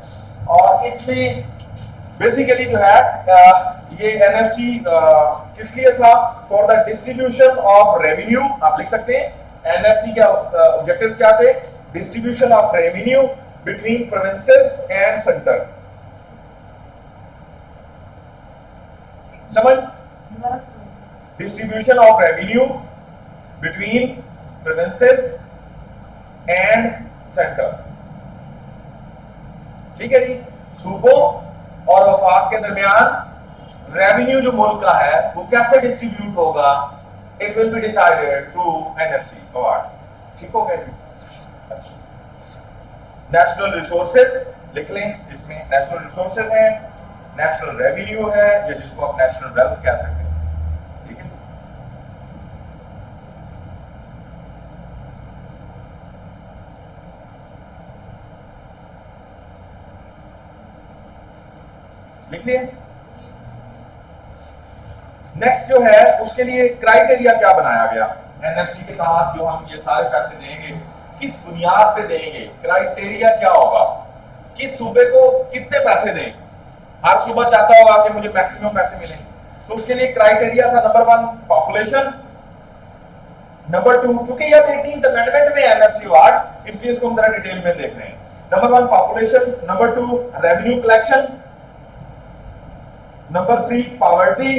और इसमें बेसिकली जो है ये एनएफसी किस लिए था? For the distribution of revenue, आप लिख सकते हैं एनएफसी के ऑब्जेक्टिव्स क्या थे? Distribution of revenue between provinces and centre. समझ? Distribution of revenue between provinces and centre, ठीक है जी। सूबों और वफाक के दरमियान रेवेन्यू जो मुल्क का है वो कैसे डिस्ट्रीब्यूट होगा, it will be decided through NFC award, ठीक हो गया जी। अच्छा नेशनल रिसोर्सेज लिख लें, इसमें नेशनल रिसोर्सेज हैं, नेशनल रेवेन्यू है या जिसको आप नेशनल वेल्थ कह सकते हैं, ठीक है। लिख लिए। नेक्स्ट जो है उसके लिए क्राइटेरिया क्या बनाया गया एनएफसी के तहत, जो हम ये सारे पैसे देंगे किस बुनियाद पे देंगे, क्राइटेरिया क्या होगा, किस सूबे को कितने पैसे दें। हर सूबा चाहता होगा कि मुझे मैक्सिमम पैसे मिले, तो उसके लिए क्राइटेरिया था नंबर 1 पॉपुलेशन, नंबर 2 चूंकि ये 18th अमेंडमेंट में एनएफसी अवार्ड इसलिए इसको हम जरा डिटेल में देख रहे हैं। Number 1 population, number 2 revenue collection, number 3 poverty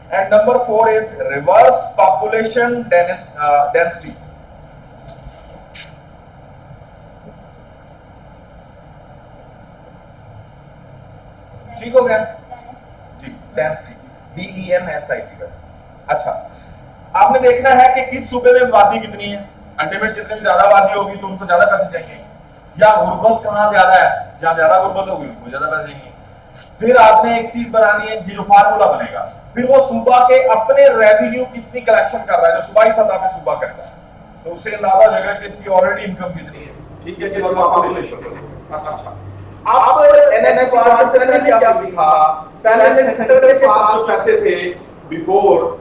and number 4 is reverse population density। ठीक हो गया जी, डेंसिटी DENSIT। अच्छा आपने देखना है कि किस सूबे में आबादी कितनी है, अल्टीमेट जितनी ज्यादा आबादी होगी तो उनको ज्यादा पैसे चाहिए, या गुर्बत कहां ज्यादा है, जहां ज्यादा गुर्बत होगी उनको ज्यादा पैसे चाहिए। फिर आपने एक चीज बनानी है जो फार्मूला बनेगा, फिर वो सूबा के अपने रेवेन्यू कितनी कलेक्शन कर रहा है, जो सूबाई सतह पे सूबा करता है, तो उससे अंदाजा हो जाएगा कि इसकी ऑलरेडी इनकम कितनी है, ठीक है जी। और पॉपुलेशन अच्छा अब एनएफसी से पहले क्या सीखा, पहले सेंटर के पास जो पैसे थे बिफोर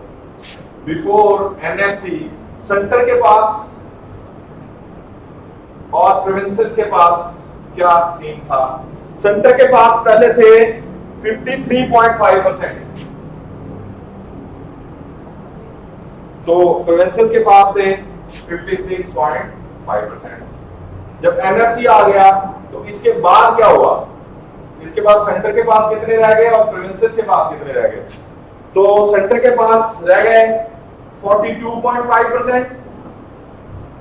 एनएफसी सेंटर के पास और प्रोविंसेस के पास क्या सीन था? सेंटर के पास पहले थे 53.5%, तो प्रोविंसेस के पास थे 56.5%। जब एनएफसी आ गया तो इसके बाद क्या हुआ? इसके बाद सेंटर के पास कितने रह गए और प्रोविंसेस के पास कितने रह गए? तो सेंटर के पास रह गए 42.5%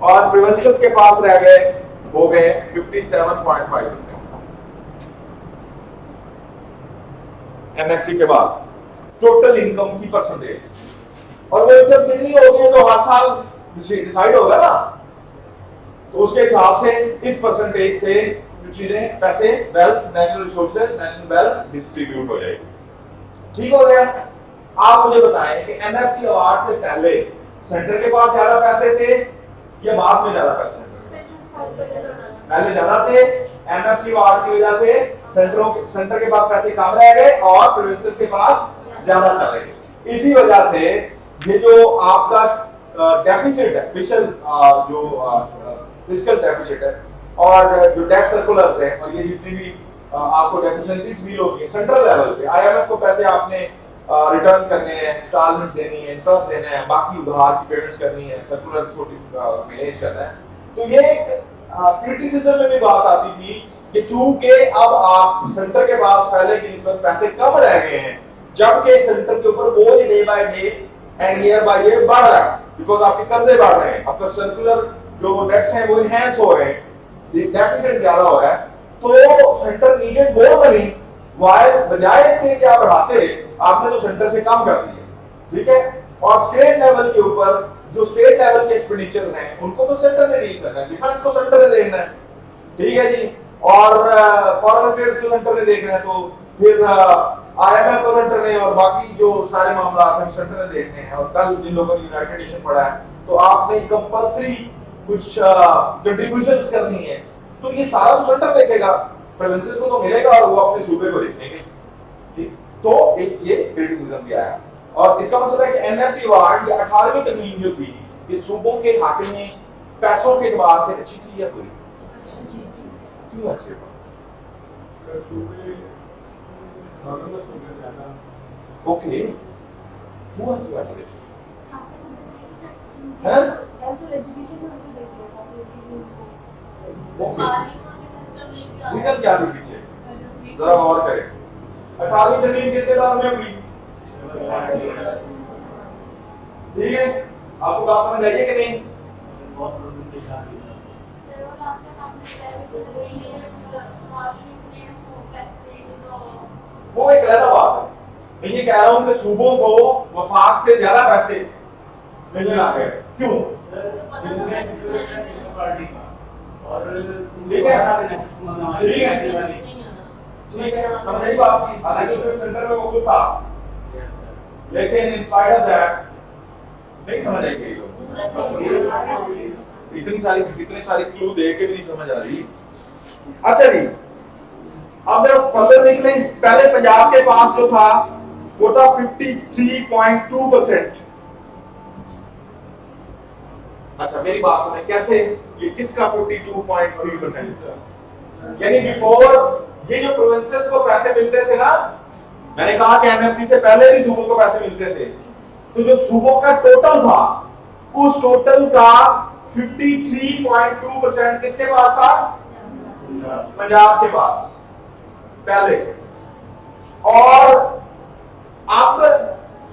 और प्रोविंसेस के पास रह गए हो गए 57.5%। एनएफसी के बाद टोटल इनकम की परसेंटेज, और वो जब कितनी होगी तो हर साल डिसाइड होगा ना, तो उसके हिसाब से इस परसेंटेज से चीजें, पैसे, wealth, national resources, national wealth distribute हो जाएगी। ठीक हो गया? आप मुझे बताएं कि एनएफसी अवार्ड से पहले सेंटर के पास ज्यादा पैसे थे या बाद में ज्यादा पैसे थे? पहले ज्यादा थे। एनएफसी अवार्ड की वजह से सेंटर के पास पैसे कम रह गए और प्रोविंसेस के पास ज्यादा चले गए। इसी वजह से ये जो आपका डेफिसिट है, फिस्कल डेफिसिट है, और जो डेट सर्कुलर्स है, और ये जितनी भी आपको डेफिशिएंसीज फील होती है सेंट्रल लेवल पे, आईएमएफ को पैसे आपने रिटर्न करने हैं, इंस्टॉलमेंट्स देनी है, इंटरेस्ट देना है, बाकी उधार की पेमेंट्स करनी है, सर्कुलर्स को मैनेज करना है, तो ये एक क्रिटिसिज्म में भी बात आती थी कि चूंकि अब आप सेंटर के पास पहले की निस्बत पैसे कम रह गए हैं, जबकि सेंटर के ऊपर बोझ day by day and year by year बढ़ रहा है, बिकॉज आपके कर्जे बढ़ रहे हैं, आपका सर्कुलर जो डेट्स हैं वो इनहैंस हो रहे हैं, डेफिसिट ज्यादा हो रहा है, तो centre needed more money, while बजाय इसके कि आप बढ़ाते, आपने तो सेंटर से कम कर दिए। ठीक है? और स्टेट लेवल के ऊपर जो स्टेट लेवल के एक्सपेंडिचर्स हैं उनको तो सेंटर ने डील करना है, डिफेंस को सेंटर ने देखना है। ठीक है जी? और फॉरेन अफेयर्स को सेंटर ने देखना है, तो फिर आईएमएफ को सेंटर ने, और बाकी जो सारे मामला हैं सेंटर ने देखने हैं। और कल जिन लोगों ने यूनाइटेड नेशन पढ़ा है तो आपने कंपल्सरी कुछ कंट्रीब्यूशंस करनी है, तो ये सारा तो सेंटर देखेगा, प्रोविंसेस को तो मिलेगा और वो अपने सूबे को देखेंगे। ठीक? तो एक ये क्रिटिसिज्म भी आया, और इसका मतलब है कि एनएफसी अवार्ड या 18वीं तरमीम जो थी, ये सूबों के खाते में पैसों के एतबार से अच्छी थी या बुरी? क्यों ऐसे? ओके, हुआ क्यों ऐसे? हैं? रीजन क्या थी पीछे? जरा और करें। 18वीं तरमीम किसके दौर में हुई? ठीक है? आपको बात समझ आई है कि नहीं? वो एक अलग बात है। मैं ये कह रहा हूं कि सूबों को वफाक से ज्यादा पैसे मिलने लगे। क्यों? ठीक है? ठीक है, समझ आई बात की। हालांकि उसमें सेंटर में वो खुद था, लेकिन इन स्पाइट ऑफ दैट नहीं समझ आई कई लोग। इतनी सारी क्लू दे के भी नहीं समझ आ रही। अच्छा जी, अब जब फर्दर निकले, पहले पंजाब के पास जो था वो था 53.2%। अच्छा मेरी बात सुने, कैसे? ये किसका 52.3% था? यानी बिफोर ये जो प्रोविंसेस को पैसे मिलते थे ना, मैंने कहा कि एनएफसी से पहले भी सूबों को पैसे मिलते थे, तो जो सूबों का टोटल था, उस टोटल का 53.2% किसके पास था? पंजाब के पास पहले। और अब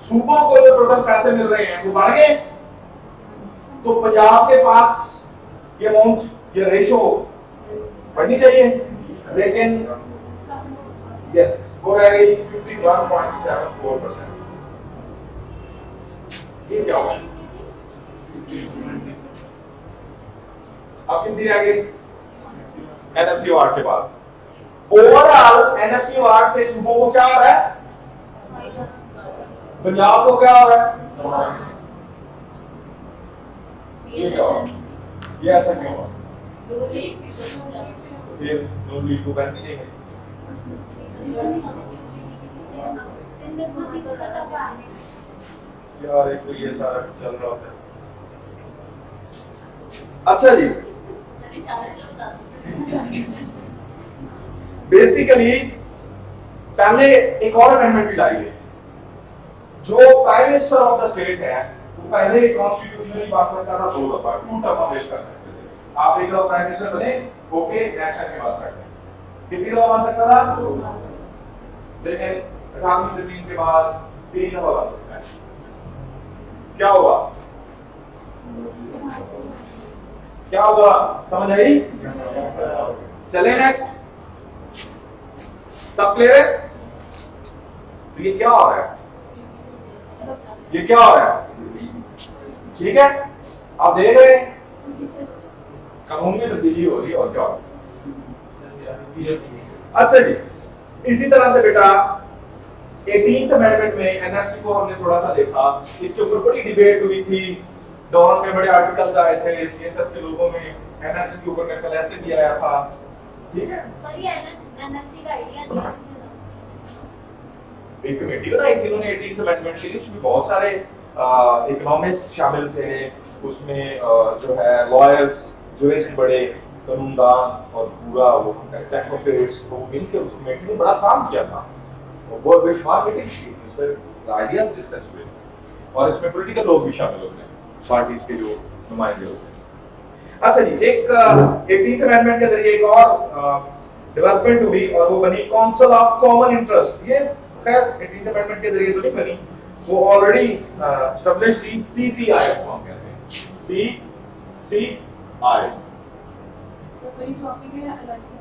सूबों को जो टोटल पैसे मिल रहे हैं वो बढ़ गए, तो पंजाब के पास ये अमाउंट, ये रेशो बढ़नी चाहिए, लेकिन यस वो रह गई 51.74%। ये क्या हुआ? अब कितनी रह गई एनएफसी अवार्ड के बाद? ओवरऑल एनएफसी अवार्ड से सूबों को क्या हो रहा है? पंजाब को क्या हो रहा है? ये क्या हुआ? ये ऐसा क्यों हुआ? फिर दो लीग को बैठनी चाहिए। यार एक तो ये सारा कुछ चल रहा होता है। अच्छा जी, बेसिकली पहले एक और अमेंडमेंट भी लाई गई थी। जो prime minister of the state है वो पहले कॉन्स्टिट्यूशनली बात करता था 2 दफा, 2 टर्म अवेल कर सकते थे। आप एक बार प्राइम मिनिस्टर बने ओके नेक्स्ट टाइम बात सकते हैं। कितनी दफा बात सकता था? 2 दफा। लेकिन 18वीं तरमीम के बाद 3 दफा बात सकता है। क्या हुआ? क्या हुआ? समझ आई? चले नेक्स्ट। सब क्लियर है? तो ये क्या हो रहा है? ये क्या हो रहा है? ठीक है, आप देख रहे हैं कानून में तब्दीली हो रही है और क्या हो रहा है। अच्छा जी, इसी तरह से बेटा 18th अमेंडमेंट में एनआरसी को हमने थोड़ा सा देखा। इसके ऊपर बड़ी डिबेट हुई थी, डॉन में बड़े आर्टिकल्स आए थे, सीएसएस के लोगों में एनआरसी के ऊपर कल ऐसे भी आया था। ठीक है, पर ये एनएफसी का आइडिया दिया एक कमेटी बनाई थी उन्होंने 18th अमेंडमेंट के लिए। उसमें बहुत सारे इकोनॉमिस्ट शामिल थे, उसमें जो है लॉयर्स, जूरिस्ट, बड़े कानूनदान और पूरा वो टेक्नोक्रेट्स को मिलकर उस कमेटी ने बड़ा काम किया था। और बहुत बेशुमार मीटिंग की थी, उस पर आइडियाज डिस्कस हुए थे और इसमें पॉलिटिकल लोग भी शामिल होते हैं, पार्टीज के जो नुमाइंदे होते हैं। अच्छा जी, एक 18th अमेंडमेंट के जरिए एक और डेवलपमेंट हुई और वो बनी काउंसिल ऑफ कॉमन इंटरेस्ट। ये खैर 18th अमेंडमेंट के जरिए तो नहीं बनी, वो ऑलरेडी एस्टैब्लिश्ड थी। सीसीआई उसको हम कहते हैं, सीसीआई। तो वही टॉपिक है अलग से।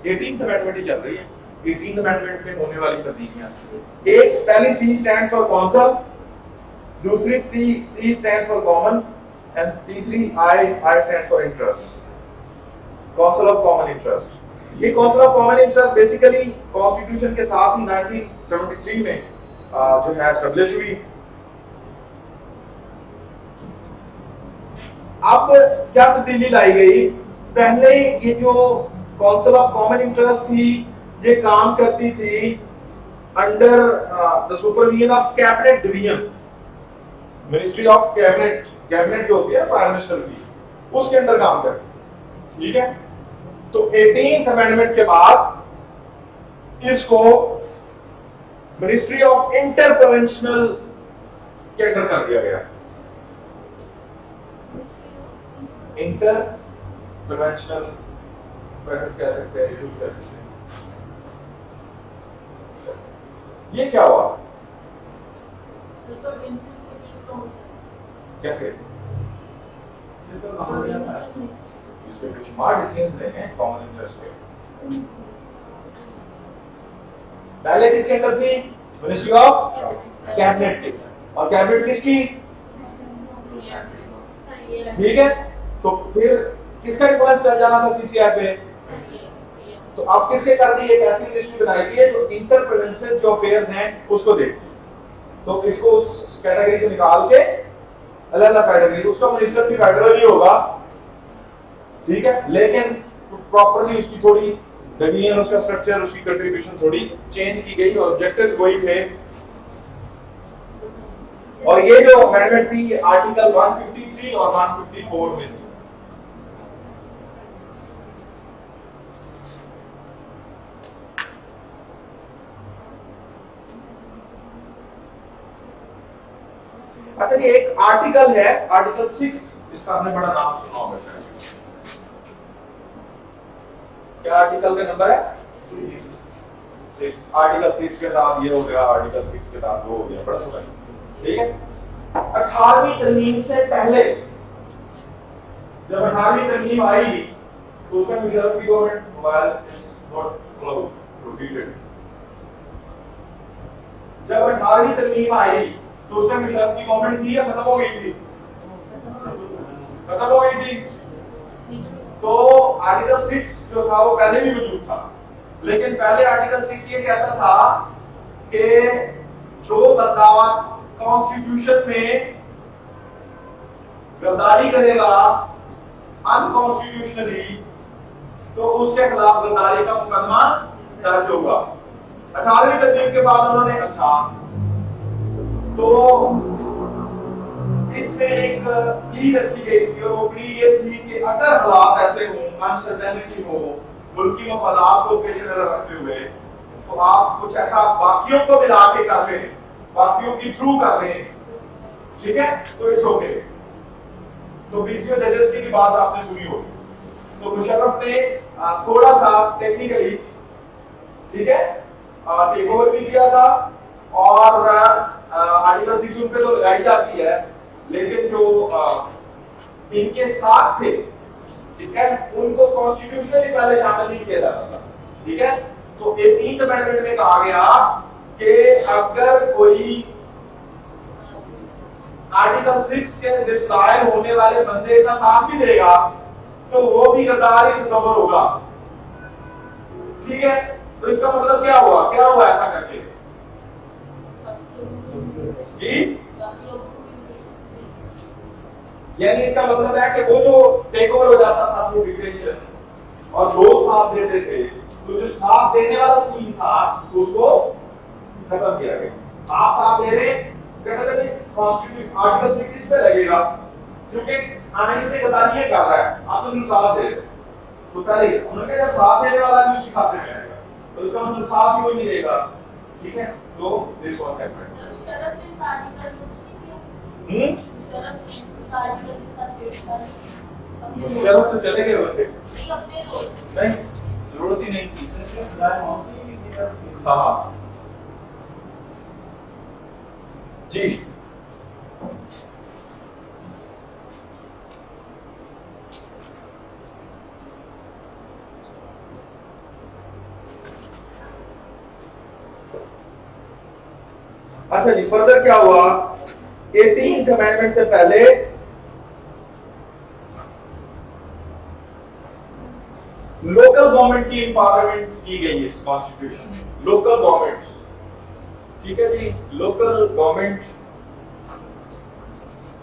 18th अमेंडमेंट ही चल रही है। 18th अमेंडमेंट में होने वाली तब्दीलियां, एक पहली सी स्टैंड्स फॉर काउंसिल, दूसरी C stands for common and तीसरी I stands for interest. Council of common interest, ये council of common interest basically constitution के साथ ही 1973 में जो है एस्टैब्लिश हुई। अब क्या तब्दीली लाई गई? पहले ये जो काउंसिल ऑफ कॉमन इंटरेस्ट थी ये काम करती थी under the supervision of cabinet division, ministry of cabinet. Cabinet जो होती है प्राइम मिनिस्टर की, उसके अंडर काम करती। ठीक है, तो 18th अमेंडमेंट के बाद इसको मिनिस्ट्री ऑफ इंटर प्रोविंशियल के अंडर कर दिया गया। इंटर प्रोविंशियल कह सकते हैं, इशूज कह सकते हैं। ये क्या हुआ? तो इंसिस्टेंट कैसे? इसके कुछ स्मार्ट डिसीजंस लेने कॉमन इंटरेस्ट के। पहले किसके अंदर थी? मिनिस्ट्री ऑफ कैबिनेट की। और कैबिनेट किसकी? ठीक है, तो फिर किसका इन्फ्लुएंस चल जाना था सीसीआई पे? तो अब किसके कर दी? एक ऐसी मिनिस्ट्री बनाई गई है जो इंटर प्रोविंसेस जो अफेयर्स हैं उसको देखती है। तो इसको उस कैटेगरी से निकाल के अलग अलग कैटेगरी, उसका मिनिस्टर भी फेडरल ही होगा। ठीक है, लेकिन प्रॉपर्ली उसकी थोड़ी डिवीजन, उसका स्ट्रक्चर, उसकी कंट्रीब्यूशन थोड़ी चेंज की गई और ऑब्जेक्टिव्स वही थे। और ये जो अमेंडमेंट थी ये आर्टिकल 153 और 154 में थी। अच्छा जी, एक आर्टिकल है, आर्टिकल 6, इसका आपने बड़ा नाम सुना होगा शायद। क्या आर्टिकल का नंबर है? 6। आर्टिकल 6 के तहत ये हो गया, आर्टिकल 6 के तहत वो हो गया, बड़ा सुना। ठीक है, 18वीं तरमीम से पहले जब 18वीं तरमीम आई तो उसमें मुशर्रफ की गवर्नमेंट मोबाइल नॉट प्रोहिबिटेड। जब 18वीं तरमीम आई तो उसमें मुशर्रफ की गवर्नमेंट थी या खत्म हो गई थी? खत्म हो गई थी। तो आर्टिकल 6 जो था वो पहले भी मौजूद था, लेकिन पहले आर्टिकल 6 ये कहता था कि जो बंदा कॉन्स्टिट्यूशन में गद्दारी करेगा अनकॉन्स्टिट्यूशनली तो उसके खिलाफ गद्दारी का मुकदमा दर्ज होगा। 18वीं तरमीम के बाद उन्होंने अच्छा तो इसमें एक प्ली रखी गई थी और वो प्ली ये थी कि अगर हालात ऐसे हों, अनसर्टेनिटी हो, मुल्की मफादात को पेश नजर रखते हुए, तो आप कुछ ऐसा बाकियों को मिला के कर लें, बाकियों की थ्रू कर लें, ठीक है, तो इट्स ओके। तो बीसीओ जजेस की भी बात आपने सुनी होगी। तो मुशर्रफ ने थोड़ा सा टेक्निकली, ठीक है, टेक ओवर भी किया था और आर्टिकल 6 उन पे तो लगाई जाती है, लेकिन जो इनके साथ थे, ठीक है, उनको कॉन्स्टिट्यूशनली पहले शामिल नहीं किया जाता था, ठीक है। तो 18th अमेंडमेंट में कहा गया कि अगर कोई आर्टिकल 6 के डिस्क्राइब होने वाले बंदे का साथ भी देगा तो वो भी गद्दार ही तस्वर होगा, ठीक है। तो इसका मतलब क्या हुआ ऐसा करके जी, यानी इसका मतलब है कि वो जो टेक ओवर हो जाता था वो डिक्टेशन और लोग साथ देते थे, तो जो साथ देने वाला सीन था उसको खत्म किया गया। आप साथ दे रहे, कहते थे कॉन्स्टिट्यूशन आर्टिकल 6 इस पे लगेगा क्योंकि आईन से गद्दारी कर रहा है, आप तो सिर्फ साथ दे रहे। तो पहले उन्होंने कहा जब साथ देने वाला भी सिखाते हैं तो इसका मतलब साथ ही कोई नहीं देगा, ठीक है। तो दिस व्हाट हैपेंड। शरफ ने शादी कर कुछ नहीं किया। शरफ शादी के साथ अपने शरफ तो चले गए होते, नहीं अपने लोग नहीं जरूरत ही नहीं थी। हाँ जी, अच्छा जी, फर्दर क्या हुआ? 18th अमेंडमेंट से पहले लोकल गवर्नमेंट की एम्पावरमेंट की गई है इस कॉन्स्टिट्यूशन में। लोकल गवर्नमेंट, ठीक है जी, लोकल गवर्नमेंट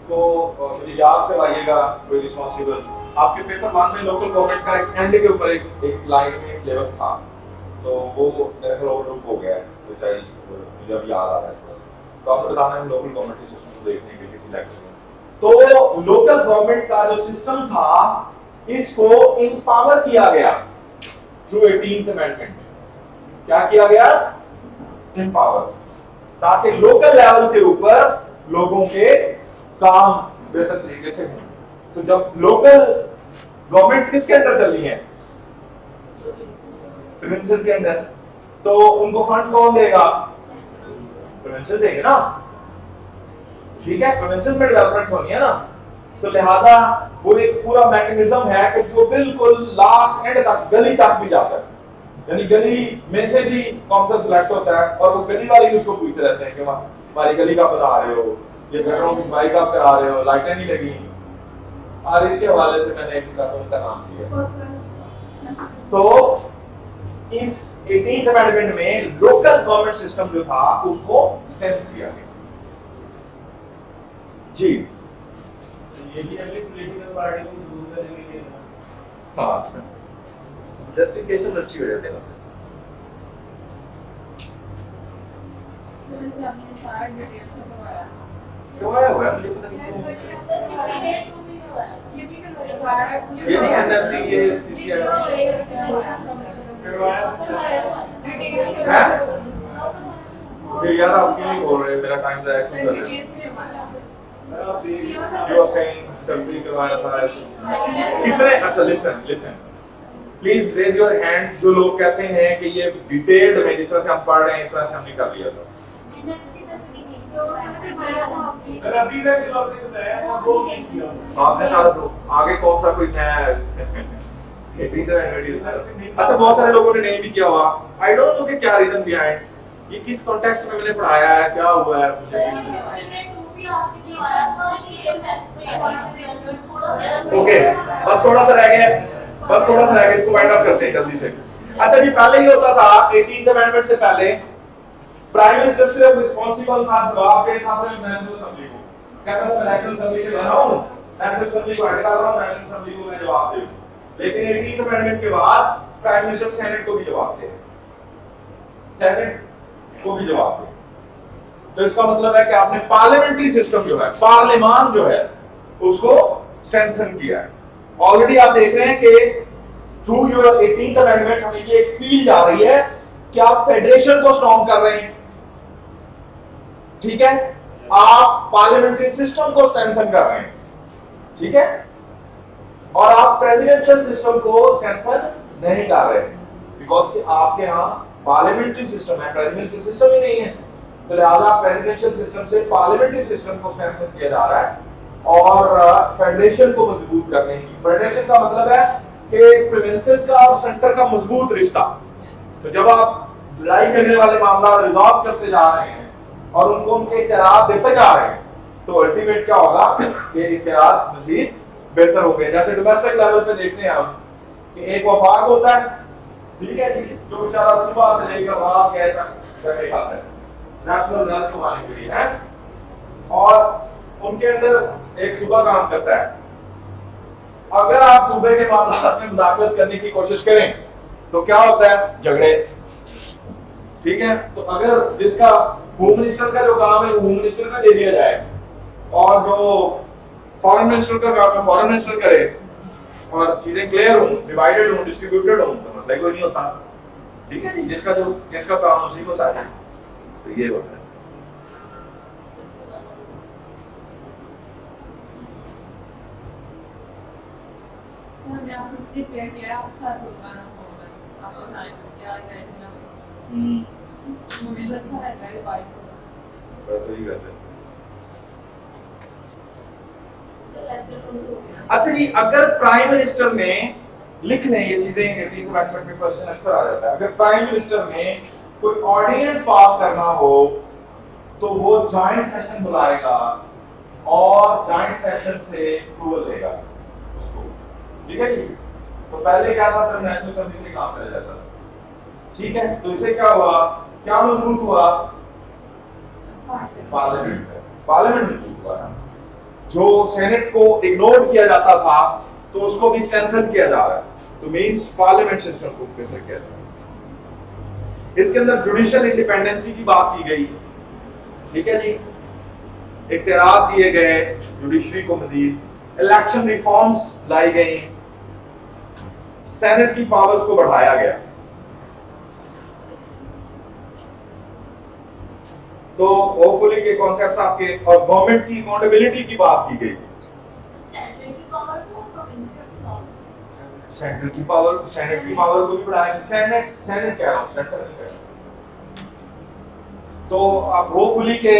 को मुझे याद करवाइएगा कोई रिस्पॉन्सिबल। आपके पेपर 1 में लोकल गवर्नमेंट का एक एंड के ऊपर एक लाइन में सिलेबस था, तो वो मेरे को ओवरलुक हो गया है, तो चाहिए मुझे अब याद आ रहा है। तो आपको बताना है लोकल गवर्नमेंट के सिस्टम को देखने के किसी लेक्चर में। तो लोकल गवर्नमेंट का जो सिस्टम था इसको एम्पावर किया गया थ्रू 18th अमेंडमेंट। क्या किया गया? एम्पावर, ताकि लोकल लेवल के ऊपर लोगों के काम बेहतर तरीके से हों। तो जब लोकल गवर्नमेंट्स किसके अंदर चल रही हैं? प्रोविंसेस के अंदर, तो उनको फंड्स कौन देगा? प्रोविंसेस देंगे ना, ठीक है, प्रोविंसेस में डेवलपमेंट होनी है ना। तो लिहाजा वो एक पूरा मैकेनिज्म है कि जो बिल्कुल लास्ट एंड तक गली तक भी जाता है, यानी गली में से भी काउंसिल सिलेक्ट होता है और वो गली वाले ही उसको पूछते रहते हैं कि हमारी गली कब बना रहे हो, ये गटरों की सफाई कब करा रहे हो, लाइटें नहीं लगी। और इसके हवाले से मैंने एक कानून का नाम दिया। तो इस 18th अमेंडमेंट में लोकल गवर्नमेंट सिस्टम जो था उसको स्ट्रेंथ किया गया जी। ये भी अगली पॉलिटिकल पार्टी को दूर करने के लिए हाँ, जस्टिफिकेशन अच्छी हो जाती है उससे। तो वैसे आपने सारा डिटेल से करवाया, करवाया हुआ है, मुझे पता नहीं क्यों। ये भी करवाया, ये नहीं एनएफसी, ये सीसीआई है। फिर यार आप क्यों नहीं बोल रहे? मेरा टाइम ज़ाया क्यों कर रहे हैं? You are saying सर्जरी करवाया था कितने? अच्छा listen please raise your hand जो लोग कहते हैं कि ये डिटेल्ड में जिस तरह से हम पढ़ रहे हैं इस तरह से हमने कर लिया था। अभी तक लोग बताया वो आपने सारा आगे कौन सा कोई नया अच्छा बहुत सारे लोगों ने नहीं भी किया हुआ। आई डोंट नो कि क्या रीजन बिहाइंड, ये किस कॉन्टेक्स्ट में मैंने पढ़ाया है, क्या हुआ है ओके बस थोड़ा सा रह गया, इसको वाइंड अप करते हैं जल्दी से। अच्छा जी, पहले ही होता था 18th अमेंडमेंट से पहले प्राइम मिनिस्टर सिर्फ रिस्पांसिबल था, जवाब देता था सिर्फ नेशनल असेंबली को। कहता था मैं नेशनल असेंबली से बना हूं, नेशनल असेंबली को हेड कर रहा हूं, नेशनल असेंबली को मैं जवाब दूं। लेकिन 18th अमेंडमेंट के बाद प्राइम मिनिस्टर सेनेट को भी जवाब दे, सेनेट को भी जवाब दे। तो इसका मतलब है कि आपने पार्लियामेंट्री सिस्टम जो है, पार्लियामान जो है, उसको स्ट्रेंथन किया है। ऑलरेडी आप देख रहे हैं कि थ्रू योर 18th अमेंडमेंट हमें ये एक फील जा रही है कि आप फेडरेशन को स्ट्रॉन्ग कर रहे हैं, ठीक है, आप पार्लियामेंट्री सिस्टम को स्ट्रेंथन कर रहे हैं, ठीक है, और आप प्रेसिडेंशियल सिस्टम को स्ट्रेंथन नहीं कर रहे बिकॉज कि आपके यहाँ पार्लियामेंट्री सिस्टम है, प्रेसिडेंशियल सिस्टम ही नहीं है। तो लिहाजा प्रेसिडेंशियल सिस्टम से पार्लियामेंट्री सिस्टम को स्ट्रेंथन किया जा रहा है और फेडरेशन को मजबूत करने की। फेडरेशन का मतलब है कि प्रोविंसेस का और सेंटर का मजबूत रिश्ता। तो जब आप लड़ाई करने वाले मामला रिजॉल्व करते जा रहे हैं और उनको उनके इख्तियार देते जा रहे हैं, तो अल्टीमेट क्या होगा कि इख्तियार मजीद बेहतर होंगे। जैसे डोमेस्टिक लेवल पे देखते हैं हम कि एक वफाक होता है, ठीक है जी, जो बेचारा सुबह से लेकर रात गए तक खाता है नेशनल वेल्थ कमाने के लिए है, और उनके अंदर एक सूबा काम करता है। अगर आप सूबे के मामलात में मुदाखलत करने की कोशिश करें तो क्या होता है, झगड़े, ठीक है। तो अगर जिसका होम मिनिस्टर का जो काम है वो होम मिनिस्टर को दे दिया जाए और जो फॉरेन मिनिस्टर का काम है फॉरेन मिनिस्टर करे और चीजें क्लियर हो, डिवाइडेड हो, डिस्ट्रीब्यूटेड हो, तो मतलब कोई नहीं होता, ठीक है जी, जिसका काम उसी को साझा। तो ये होता है। हमने आपको इसलिए क्लियर किया है, आपके साथ होगा ना होगा, आपको टाइम क्या इमेजिन है, मुझे तो अच्छा लगता है वाइस बस वही करते हैं। तो अच्छा जी, अगर प्राइम मिनिस्टर ने लिख लें ये चीजें, 18th अमेंडमेंट में क्वेश्चन अक्सर आ जाता है, अगर प्राइम मिनिस्टर ने कोई ऑर्डिनेंस पास करना हो तो वो जॉइंट सेशन बुलाएगा और जॉइंट सेशन से अप्रूवल लेगा उसको, ठीक है जी। तो पहले क्या था, सिर्फ नेशनल असेंबली से काम किया जाता था, ठीक है। तो इससे क्या हुआ, क्या मजबूत हुआ, पार्लियामेंट मजबूत हुआ। जो सेनेट को इग्नोर किया जाता था तो उसको भी स्ट्रेंथन किया जा रहा है, तो मींस पार्लियामेंट सिस्टम को बेहतर किया जा रहा है। इसके अंदर जुडिशियल इंडिपेंडेंसी की बात की गई, ठीक है जी, इख्तियार दिए गए जुडिशरी को मजीद, इलेक्शन रिफॉर्म्स लाई गई, सेनेट की पावर्स को बढ़ाया गया। तो होपफुली के कॉन्सेप्ट्स आपके, और गवर्नमेंट की अकाउंटेबिलिटी की बात की गई। सेंटर की पावर को प्रोविंशियल की पावर, सेंटर की पावर, सेनेट की पावर को भी बढ़ाया, सेनेट कह रहा हूं, सेंटर नहीं कह रहा। तो आप होपफुली के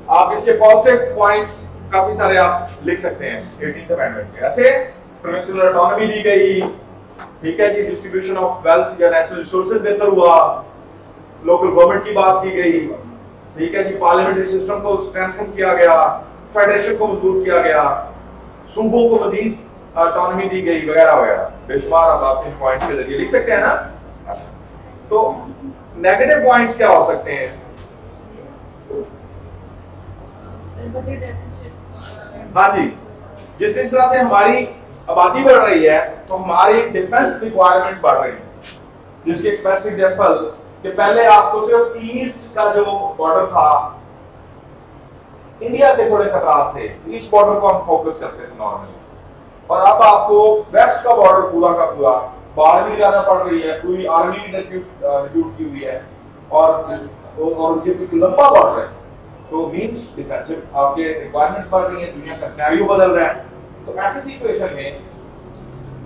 आप इसके पॉजिटिव पॉइंट्स काफी सारे आप लिख सकते हैं 18th अमेंडमेंट के। ऐसे प्रोविंशियल ऑटोनॉमी दी गई, ठीक है जी, डिस्ट्रीब्यूशन ऑफ वेल्थ या नेशनल रिसोर्सेज बेहतर हुआ, लोकल गवर्नमेंट की बात की गई, ठीक है जी, पार्लियामेंट्री सिस्टम को स्ट्रेंथन किया गया, फेडरेशन को मजबूत किया गया, सूबों को मजीद ऑटोनॉमी दी गई, वगैरह वगैरह बेशुमार आप इन पॉइंट्स के जरिए लिख सकते हैं ना। अच्छा, तो नेगेटिव पॉइंट्स क्या हो सकते हैं? हाँ जी, जिस तरह से हमारी आबादी बढ़ रही है तो हमारी डिफेंस रिक्वायरमेंट्स बढ़ रही हैं, जिसके एक बेस्ट एग्जांपल कि पहले आपको सिर्फ ईस्ट का जो बॉर्डर था, इंडिया से थोड़े खतरात थे, ईस्ट बॉर्डर को हम फोकस करते थे नॉर्मली, और अब आपको वेस्ट का बॉर्डर पूरा का पूरा बाढ़ भी ज्यादा पड़ रही है, पूरी आर्मी रिक्रूट की हुई है और ये कोई लंबा बॉर्डर है, तो मींस डिफेंसिव आपके रिक्वायरमेंट्स बढ़ रही है, दुनिया का सिनेरियो बदल रहा है। तो ऐसे सिचुएशन में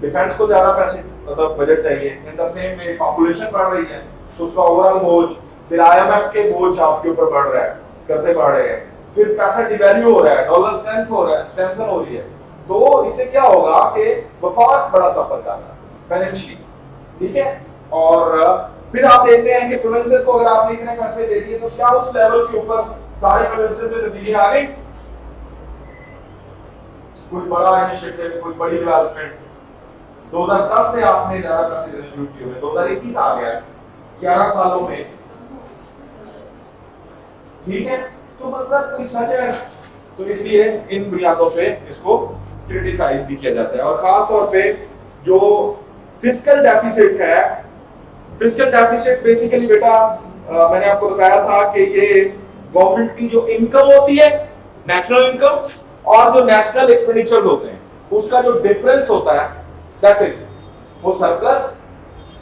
डिफेंस को ज्यादा पैसे मतलब बजट चाहिए, in the same way population बढ़ रही है तो उसका ओवरऑल बोझ, फिर आईएमएफ के बोझ आपके ऊपर बढ़ रहा है, कैसे बढ़ रहे हैं, फिर पैसा डिवैल्यू हो रहा है, डॉलर स्ट्रेंथ हो रहा है, स्ट्रेंथन हो रही है, तो इससे क्या होगा कि वफाक बड़ा सफर कर रहा है फाइनेंशियली, ठीक है। और फिर आप देखते हैं कि प्रोविंसेस को अगर आपने इतने पैसे दे दिए तो क्या उस लेवल के ऊपर सारे प्रोविंसेस में तब्दीली आ गई, कोई बड़ा इनिशिएटिव, कोई बड़ी डेवलपमेंट 2010 से आपने ज्यादा पैसे देने शुरू किए हुए, 2021 आ गया, 11 सालों में, ठीक है। तो मतलब कोई सच है, तो इसलिए इन बुनियादों पे इसको क्रिटिसाइज भी किया जाता है। और खास तौर पे जो फिस्कल डेफिसिट है, फिस्कल डेफिसिट बेसिकली बेटा मैंने आपको बताया था कि ये गवर्नमेंट की जो इनकम होती है, नेशनल इनकम, और जो नेशनल एक्सपेंडिचर होते हैं, उसका जो डिफरेंस होता है, दैट इज वो सरप्लस।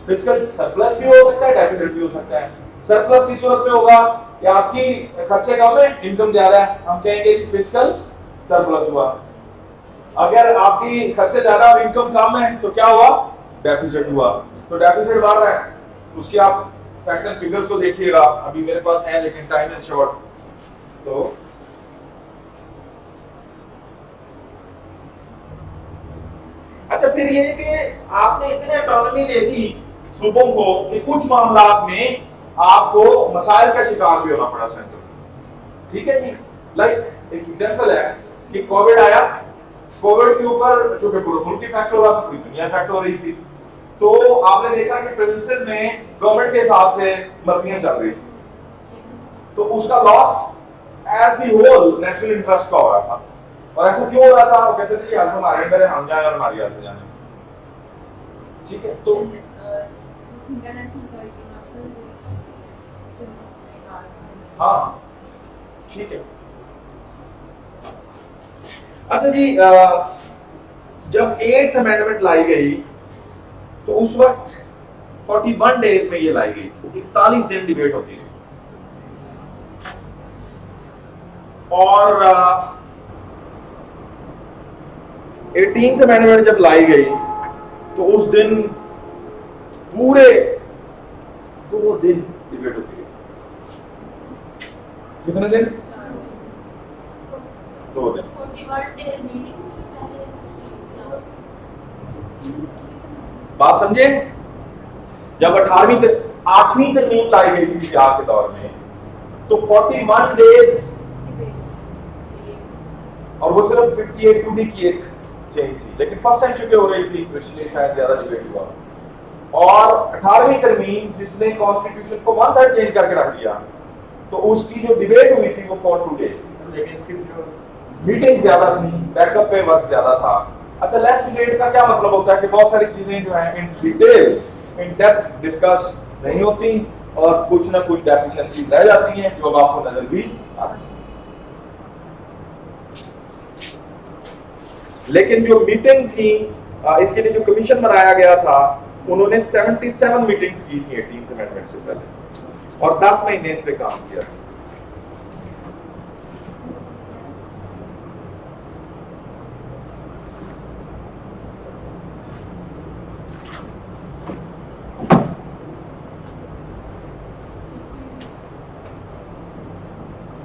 फिस्कल सरप्लस भी हो सकता है, डेफिसिट भी हो सकता है। सरप्लस की सूरत में होगा कि आपकी खर्चे कम है, इनकम ज्यादा है, हम कहेंगे कि फिस्कल सरप्लस हुआ। अगर आपकी खर्चे ज्यादा और इनकम कम है तो क्या हुआ? डेफिसिट हुआ। तो डेफिसिट बढ़ रहा है, उसकी आप फैक्शन फिगर्स को देखिएगा, अभी मेरे पास है लेकिन टाइम इज शॉर्ट। तो अच्छा, फिर ये कि आपने इतने ऑटोनॉमी दे दी सूबों को कि कुछ मामलात में आपको मसाइल का शिकार भी होना पड़ा सेंटर। ठीक है जी, लाइक एक एग्जांपल है कि कोविड आया, कोविड के ऊपर चूंकि पूरे मुल्क इफेक्ट हो रहा था, पूरी दुनिया इफेक्ट हो रही थी, तो आपने देखा कि प्रोविंसेस में गवर्नमेंट के हिसाब से मर्जियां चल रही थी, तो उसका loss as the whole national interest का हो रहा था। और ऐसा क्यों हो रहा था? वो कहते थे कि हाल हमारे अंडर है, हम जाए और हमारी हालत जाने। ठीक है, तो हाँ ठीक है। अच्छा जी, जब 8th अमेंडमेंट लाई गई तो उस वक्त 41 डेज में ये लाई गई, 41 दिन डिबेट होती रही। और 18th अमेंडमेंट जब लाई गई तो उस दिन पूरे 2 दिन डिबेट होती रही। कितने दिन? 2 दिन। 41 डेज मीटिंग हुई पहले। बात समझे? जब 8वीं तरमीम लाई गई थी बिहार के दौर में तो 41 डेज, और वो सिर्फ 58 टू की एक चेंज थी, लेकिन फर्स्ट टाइम चुके हो रही थी तो इसलिए शायद ज्यादा डिबेट हुआ। और 18वीं तरमीम जिसने कॉन्स्टिट्यूशन को 1/3 चेंज करके रख दिया, तो उसकी जो डिबेट हुई थी वो 42 डेज, लेकिन इसकी जो मीटिंग ज्यादा थी, बैकअप पे वर्क ज्यादा था। अच्छा, लेस डिबेट का क्या मतलब होता है कि बहुत सारी चीजें जो है in detail, in depth discuss नहीं होती और कुछ ना कुछ डेफिशिएंसी रह जाती हैं जो आपको नजर भी आती है। लेकिन जो मीटिंग थी, इसके लिए जो कमीशन बनाया गया था, उन्होंने 77 मीटिंग्स की थी 18th अमेंडमेंट से पहले, और 10 महीने इस पे काम किया।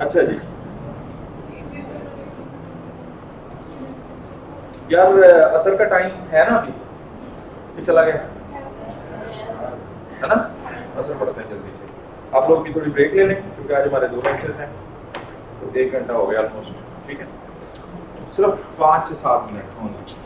अच्छा जी, यार असर का टाइम है ना, अभी ये चला गया है ना, असर पड़ते हैं जल्दी से। आप लोग भी थोड़ी ब्रेक ले लें क्योंकि आज हमारे 2 लेक्चर्स हैं, तो 1 घंटा हो गया ऑलमोस्ट। ठीक है, सिर्फ 5 से 7 मिनट होंगे।